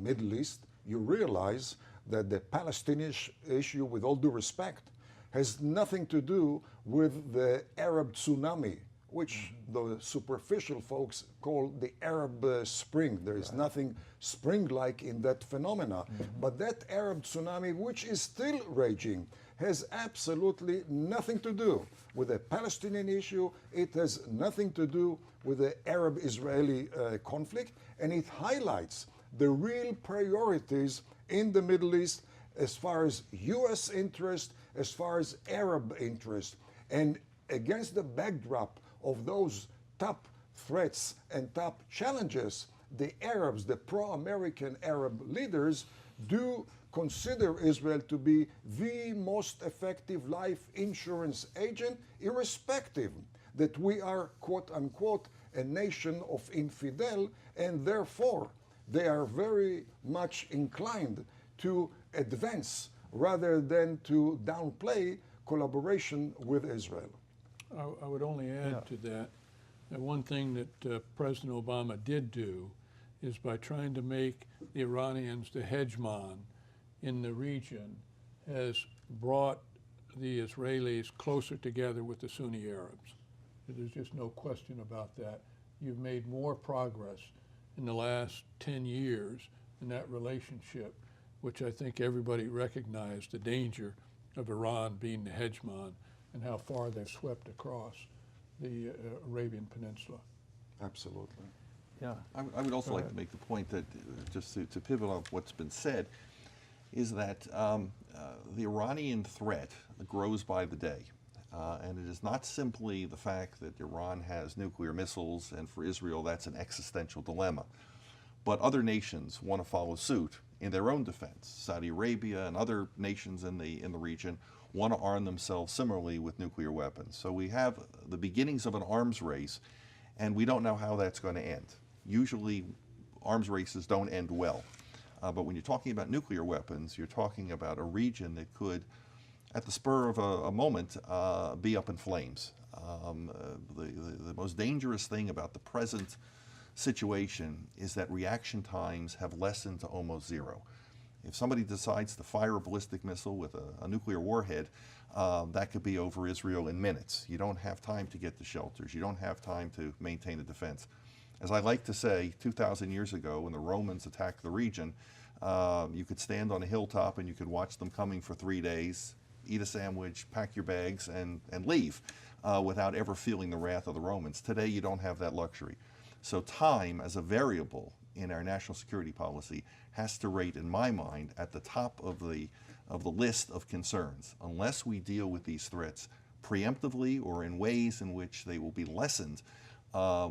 Middle East, you realize that the Palestinian issue, with all due respect, has nothing to do with the Arab tsunami, which the superficial folks call the Arab Spring. There is nothing spring-like in that phenomena. But that Arab tsunami, which is still raging, has absolutely nothing to do with the Palestinian issue. It has nothing to do with the Arab-Israeli conflict, and it highlights the real priorities in the Middle East as far as U.S. interest, as far as Arab interest. And against the backdrop of those top threats and top challenges, the Arabs, the pro-American Arab leaders, do consider Israel to be the most effective life insurance agent, irrespective that we are, quote-unquote, a nation of infidel, and therefore they are very much inclined to advance rather than to downplay collaboration with Israel. I would only add to that one thing that President Obama did do is by trying to make the Iranians the hegemon in the region has brought the Israelis closer together with the Sunni Arabs. There's just no question about that. You've made more progress in the last 10 years in that relationship which I think everybody recognized the danger of Iran being the hegemon and how far they've swept across the Arabian Peninsula. Absolutely. Yeah. I would also like to make the point that, just to pivot off what's been said, is that the Iranian threat grows by the day. And it is not simply the fact that Iran has nuclear missiles, and for Israel that's an existential dilemma. But other nations want to follow suit in their own defense. Saudi Arabia and other nations in the region want to arm themselves similarly with nuclear weapons. So we have the beginnings of an arms race, and we don't know how that's going to end. Usually arms races don't end well. But when you're talking about nuclear weapons, you're talking about a region that could, at the spur of a moment, be up in flames. The most dangerous thing about the present situation is that reaction times have lessened to almost zero. If somebody decides to fire a ballistic missile with a nuclear warhead, that could be over Israel in minutes. You don't have time to get to shelters. You don't have time to maintain a defense. As I like to say, 2,000 years ago, when the Romans attacked the region, you could stand on a hilltop and you could watch them coming for 3 days, eat a sandwich, pack your bags, and leave without ever feeling the wrath of the Romans. Today, you don't have that luxury. So time as a variable in our national security policy has to rate, in my mind, at the top of the list of concerns. Unless we deal with these threats preemptively or in ways in which they will be lessened,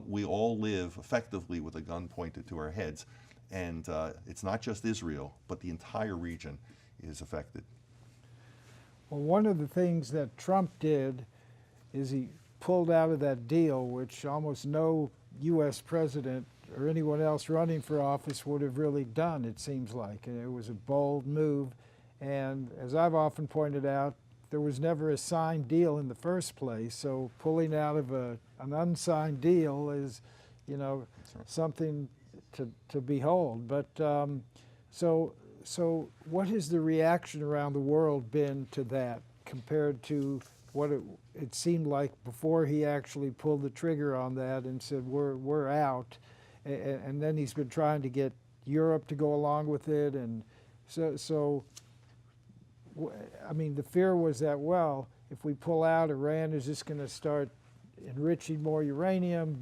we all live effectively with a gun pointed to our heads. And it's not just Israel, but the entire region is affected. Well, one of the things that Trump did is he pulled out of that deal, which almost no U.S. president or anyone else running for office would have really done, it seems like. And it was a bold move. And as I've often pointed out, there was never a signed deal in the first place. So pulling out of an unsigned deal is, you know, something to behold. But so what has the reaction around the world been to that compared to what it seemed like before he actually pulled the trigger on that and said, we're out? And then he's been trying to get Europe to go along with it. And so I mean, the fear was that, well, if we pull out, Iran is just going to start enriching more uranium,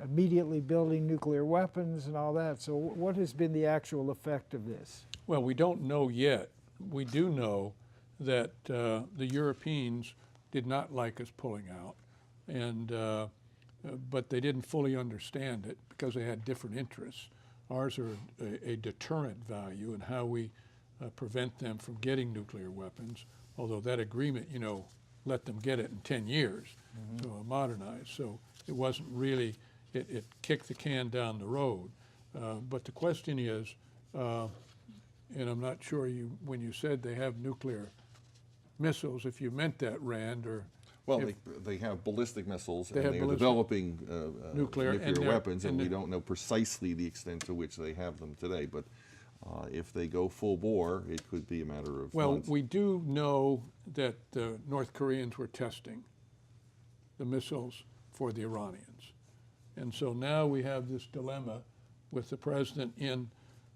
immediately building nuclear weapons and all that. So what has been the actual effect of this? Well, we don't know yet. We do know that the Europeans did not like us pulling out, and but they didn't fully understand it because they had different interests. Ours are a deterrent value in how we prevent them from getting nuclear weapons, although that agreement, you know, let them get it in 10 years, so modernized. So it wasn't really, it kicked the can down the road. But the question is, and I'm not sure when you said they have nuclear missiles, if you meant that, Rand, or... Well, they have ballistic missiles, and have they're developing nuclear weapons, and we don't know precisely the extent to which they have them today. But if they go full bore, it could be a matter of months. We do know that the North Koreans were testing the missiles for the Iranians. And so now we have this dilemma with the president in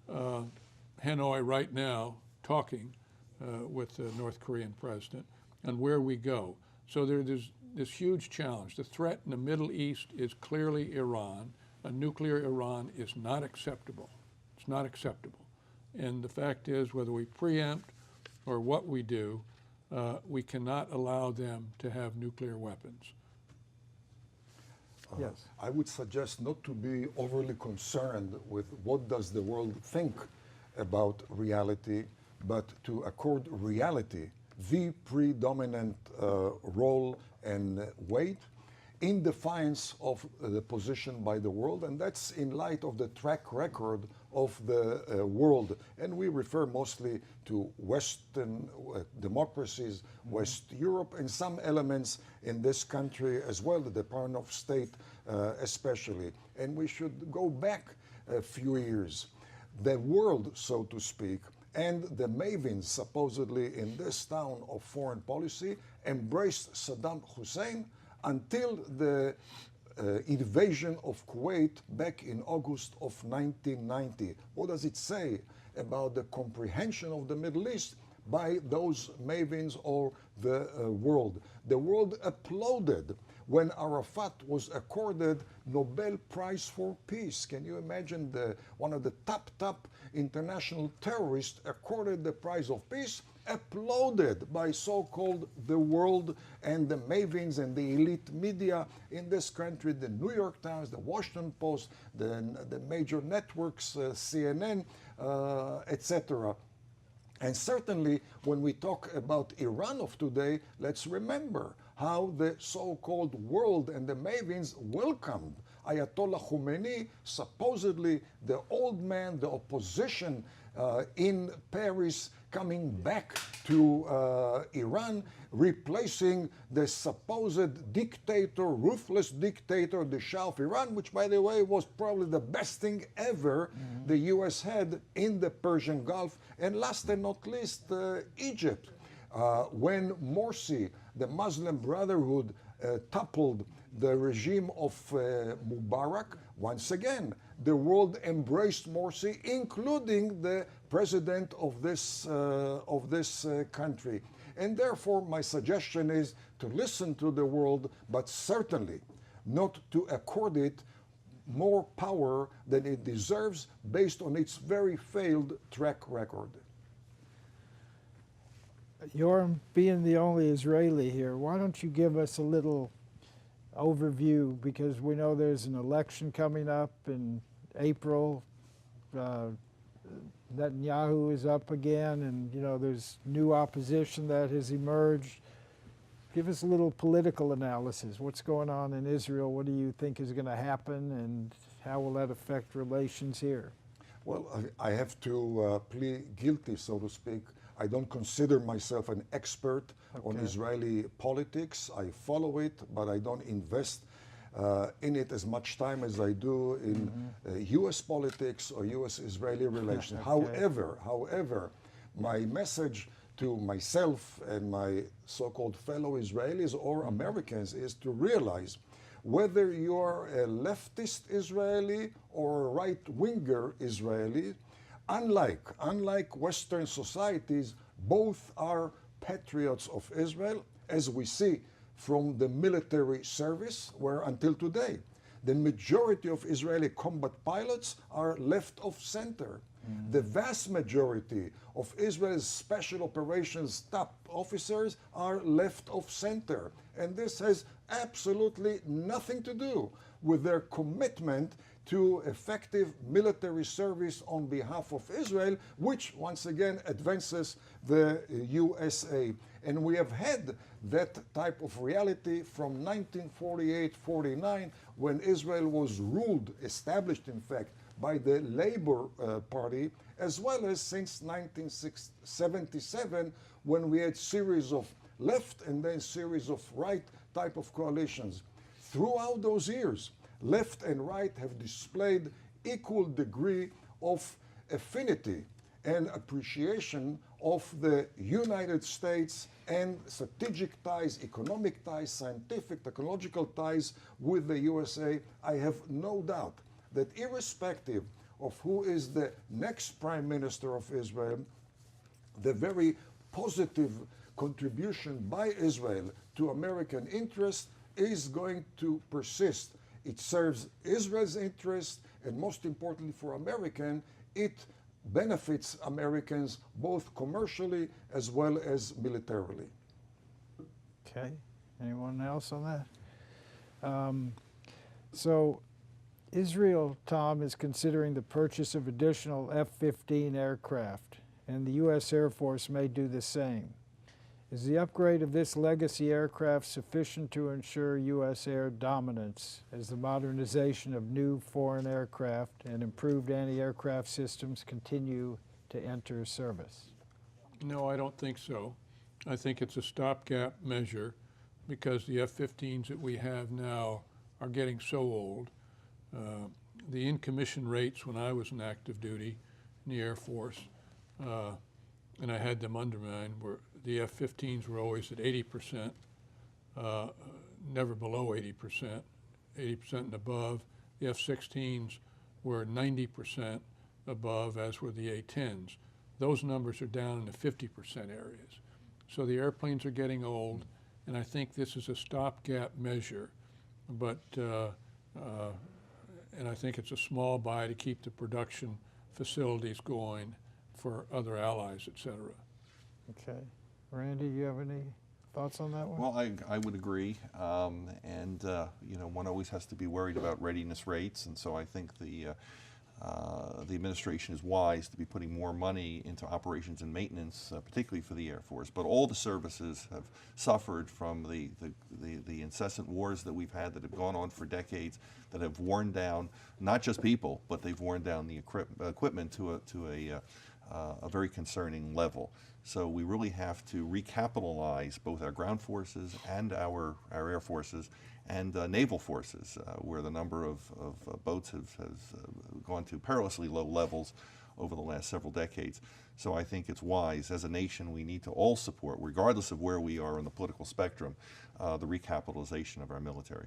Hanoi right now talking with the North Korean president on where we go. So there's this huge challenge. The threat in the Middle East is clearly Iran. A nuclear Iran is not acceptable. It's not acceptable. And the fact is, whether we preempt or what we do, we cannot allow them to have nuclear weapons. Yes. I would suggest not to be overly concerned with what does the world think about reality, but to accord reality the predominant role and weight in defiance of the position by the world, and that's in light of the track record of the world. And we refer mostly to Western democracies, West Europe, and some elements in this country as well, the Department of State especially. And we should go back a few years. The world, so to speak, and the mavens supposedly in this town of foreign policy embraced Saddam Hussein until the invasion of Kuwait back in August of 1990. What does it say about the comprehension of the Middle East by those mavens or the world. The world applauded when Arafat was accorded Nobel Prize for Peace. Can you imagine one of the top international terrorists accorded the Prize of Peace, applauded by so-called the world and the mavens and the elite media in this country, the New York Times, the Washington Post, the major networks, CNN, etc. And certainly, when we talk about Iran of today, let's remember how the so-called world and the mavens welcomed Ayatollah Khomeini, supposedly the old man, the opposition in Paris, coming back to Iran, replacing the supposed dictator, ruthless dictator, the Shah of Iran, which, by the way, was probably the best thing ever the U.S. had in the Persian Gulf. And last and not least, Egypt. When Morsi, the Muslim Brotherhood, toppled the regime of Mubarak, once again, the world embraced Morsi, including the president of this country. And therefore, my suggestion is to listen to the world, but certainly not to accord it more power than it deserves based on its very failed track record. Yoram, being the only Israeli here, why don't you give us a little overview, because we know there's an election coming up in April. Netanyahu is up again, and there's new opposition that has emerged. Give us a little political analysis. What's going on in Israel? What do you think is going to happen, and how will that affect relations here? Well, I have to plead guilty, so to speak. I don't consider myself an expert on Israeli politics. I follow it, but I don't invest in it as much time as I do in U.S. politics or U.S.-Israeli relations. However, my message to myself and my so-called fellow Israelis or Americans is to realize whether you're a leftist Israeli or a right-winger Israeli, unlike Western societies, both are patriots of Israel, as we see from the military service, where until today, the majority of Israeli combat pilots are left of center. The vast majority of Israel's special operations top officers are left of center. And this has absolutely nothing to do with their commitment to effective military service on behalf of Israel, which once again advances the USA. And we have had that type of reality from 1948-49, when Israel was ruled, established in fact, by the Labor Party, as well as since 1977, when we had series of left and then series of right type of coalitions. Throughout those years, left and right have displayed equal degree of affinity and appreciation of the United States and strategic ties, economic ties, scientific, technological ties with the USA. I have no doubt that irrespective of who is the next Prime Minister of Israel, the very positive contribution by Israel to American interests is going to persist. It serves Israel's interest, and most importantly for American, it benefits Americans both commercially as well as militarily. Okay. Anyone else on that? So Israel, Tom, is considering the purchase of additional F-15 aircraft, and the U.S. Air Force may do the same. Is the upgrade of this legacy aircraft sufficient to ensure U.S. air dominance as the modernization of new foreign aircraft and improved anti-aircraft systems continue to enter service? No, I don't think so. I think it's a stopgap measure because the F-15s that we have now are getting so old. The in-commission rates when I was in active duty in the Air Force, and I had them undermined, were the F-15s were always at 80%, never below 80% and above. The F-16s were 90%, above, as were the A-10s. Those numbers are down in the 50% areas. So the airplanes are getting old, and I think this is a stopgap measure, but and I think it's a small buy to keep the production facilities going for other allies, et cetera. Okay. Randy, you have any thoughts on that one? Well, I would agree, and you know, one always has to be worried about readiness rates, and so I think the administration is wise to be putting more money into operations and maintenance, particularly for the Air Force. But all the services have suffered from the incessant wars that we've had that have gone on for decades, that have worn down not just people, but they've worn down the equipment to a very concerning level. So we really have to recapitalize both our ground forces and our air forces and naval forces, where the number of boats has gone to perilously low levels over the last several decades. So I think it's wise, as a nation, we need to all support, regardless of where we are on the political spectrum, the recapitalization of our military.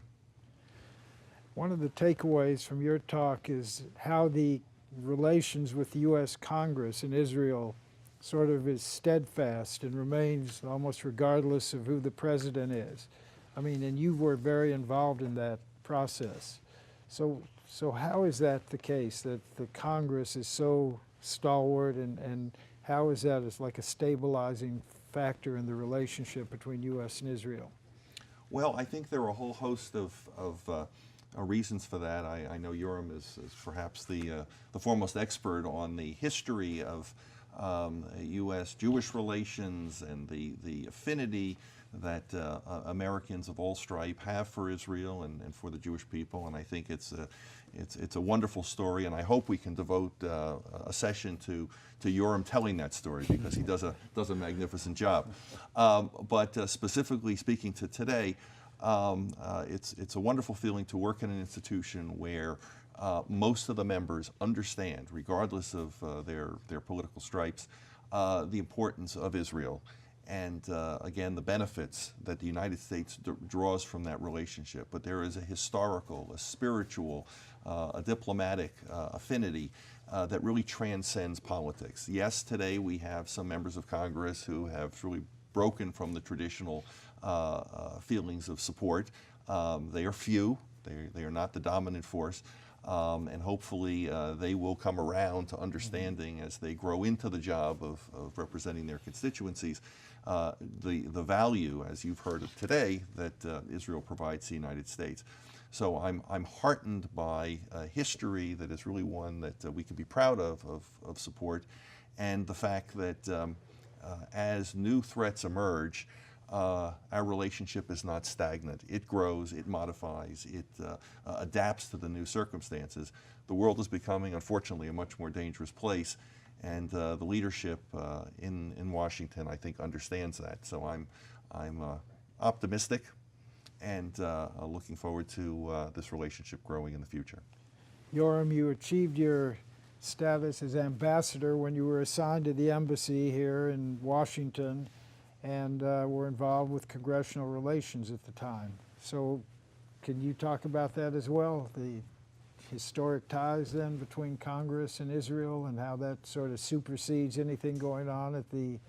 One of the takeaways from your talk is how the relations with the U.S. Congress and Israel sort of is steadfast and remains almost regardless of who the president is. I mean, and you were very involved in that process. So how is that the case, that the Congress is so stalwart, and how is that as like a stabilizing factor in the relationship between U.S. and Israel? Well, I think there are a whole host of reasons for that. I know Yoram is perhaps the foremost expert on the history of U.S.-Jewish relations and the affinity that Americans of all stripe have for Israel and for the Jewish people, and I think it's a wonderful story, and I hope we can devote a session to Yoram telling that story, because he does a magnificent job. But specifically speaking to today, it's a wonderful feeling to work in an institution where most of the members understand, regardless of their political stripes, the importance of Israel. And again, the benefits that the United States draws from that relationship. But there is a historical, a spiritual, a diplomatic affinity that really transcends politics. Yes, today we have some members of Congress who have really broken from the traditional feelings of support. They are few. They are not the dominant force. And hopefully they will come around to understanding, as they grow into the job of representing their constituencies, the value, as you've heard of today, that Israel provides to the United States. So I'm heartened by a history that is really one that we can be proud of support, and the fact that as new threats emerge, our relationship is not stagnant. It grows, it modifies, it adapts to the new circumstances. The world is becoming, unfortunately, a much more dangerous place, and the leadership in Washington, I think, understands that. So I'm optimistic and looking forward to this relationship growing in the future. Yoram, you achieved your status as ambassador when you were assigned to the embassy here in Washington, and were involved with congressional relations at the time. So can you talk about that as well, the historic ties then between Congress and Israel, and how that sort of supersedes anything going on at the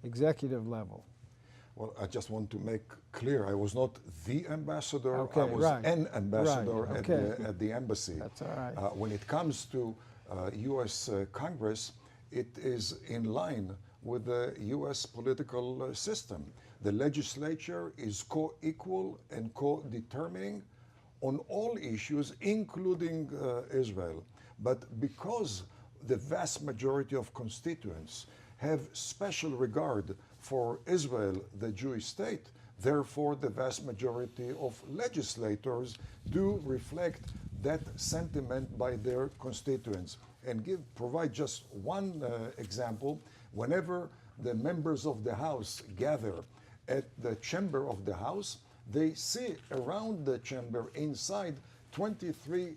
executive level? Well, I just want to make clear, I was not the ambassador, Okay, I was right. an ambassador Right, at, okay. at the embassy. That's all right. When it comes to U.S. Congress, it is in line with the U.S. political system. The legislature is co-equal and co-determining on all issues, including Israel. But because the vast majority of constituents have special regard for Israel, the Jewish state, therefore the vast majority of legislators do reflect that sentiment by their constituents. And provide just one example. Whenever the members of the House gather at the chamber of the House, they see around the chamber inside 23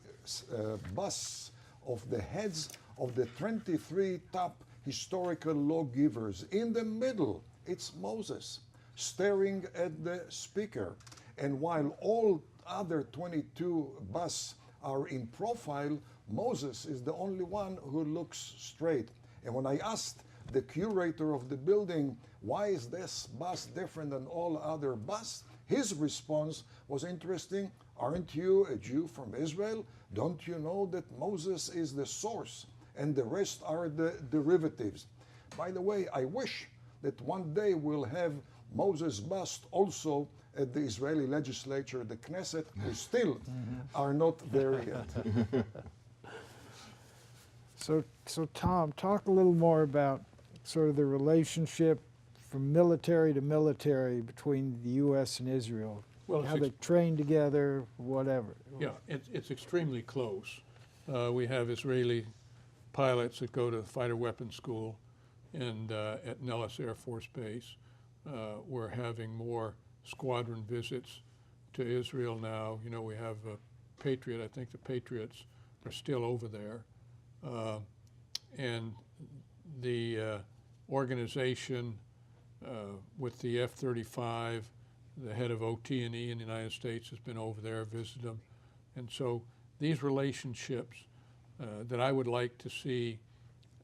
busts of the heads of the 23 top historical lawgivers. In the middle, it's Moses staring at the speaker. And while all other 22 busts are in profile, Moses is the only one who looks straight. And when I asked the curator of the building, why is this bust different than all other busts? His response was interesting. Aren't you a Jew from Israel? Don't you know that Moses is the source and the rest are the derivatives? By the way, I wish that one day we'll have Moses bust also at the Israeli legislature, the Knesset. We still are not there yet. So Tom, talk a little more about sort of the relationship from military to military between the U.S. and Israel. Well, how they train together, whatever. Yeah, it's extremely close. We have Israeli pilots that go to fighter weapons school and at Nellis Air Force Base. We're having more squadron visits to Israel now. You know, we have a Patriot. I think the Patriots are still over there. And the organization with the F-35, the head of OT&E in the United States has been over there, visited them. And so these relationships that I would like to see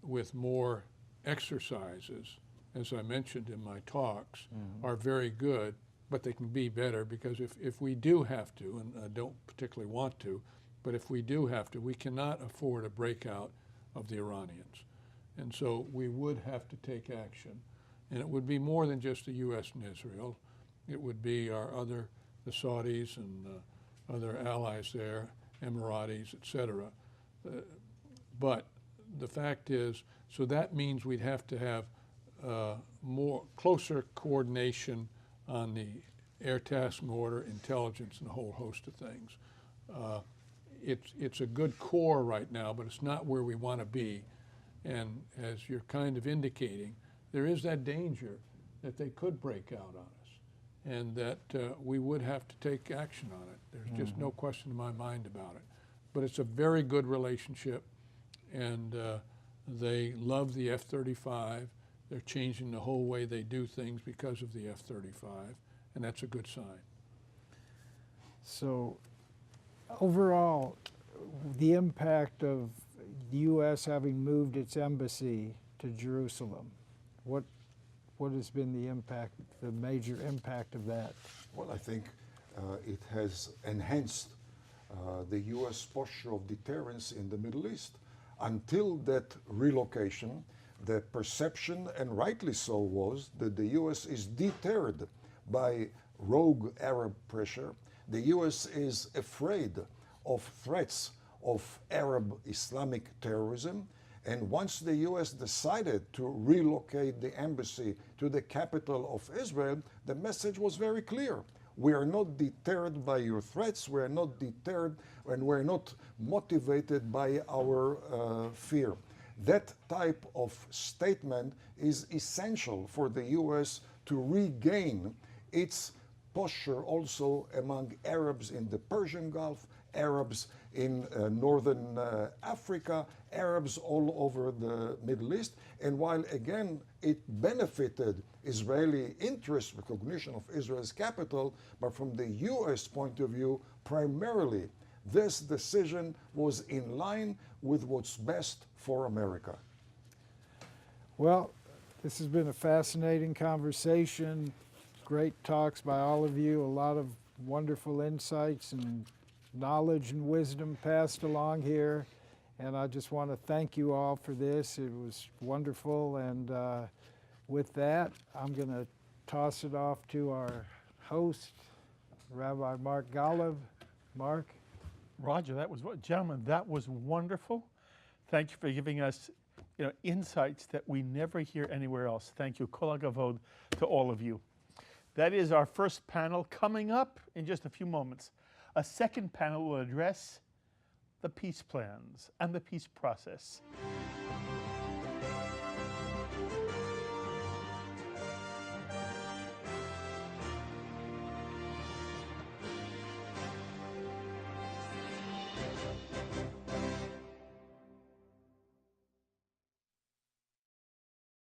with more exercises, as I mentioned in my talks, are very good, but they can be better, because if we do have to, and I don't particularly want to, but if we do have to, we cannot afford a breakout of the Iranians. And so we would have to take action. And it would be more than just the U.S. and Israel. It would be the Saudis and other allies there, Emiratis, et cetera. But the fact is, so that means we'd have to have closer coordination on the air tasking order, intelligence, and a whole host of things. It's a good core right now, but it's not where we want to be. And as you're kind of indicating, there is that danger that they could break out on us, and that we would have to take action on it. There's just no question in my mind about it. But it's a very good relationship, and they love the F-35. They're changing the whole way they do things because of the F-35, and that's a good sign. So overall, the impact of the U.S. having moved its embassy to Jerusalem, what has been the impact, the major impact of that? Well, I think it has enhanced the U.S. posture of deterrence in the Middle East. Until that relocation, the perception, and rightly so, was that the U.S. is deterred by rogue Arab pressure. The U.S. is afraid of threats of Arab Islamic terrorism. And once the U.S. decided to relocate the embassy to the capital of Israel, the message was very clear. We are not deterred by your threats. We are not deterred, and we're not motivated by our fear. That type of statement is essential for the U.S. to regain its posture also among Arabs in the Persian Gulf, Arabs in northern Africa, Arabs all over the Middle East. And while again it benefited Israeli interest, recognition of Israel's capital, but from the U.S. point of view, primarily this decision was in line with what's best for America. Well, this has been a fascinating conversation. Great talks by all of you, a lot of wonderful insights and knowledge and wisdom passed along here. And I just want to thank you all for this. It was wonderful. And with that, I'm going to toss it off to our host, Rabbi Mark Golub. Mark? Roger, gentlemen, that was wonderful. Thank you for giving us insights that we never hear anywhere else. Thank you. Kol hakavod to all of you. That is our first panel. Coming up in just a few moments, a second panel will address the peace plans and the peace process.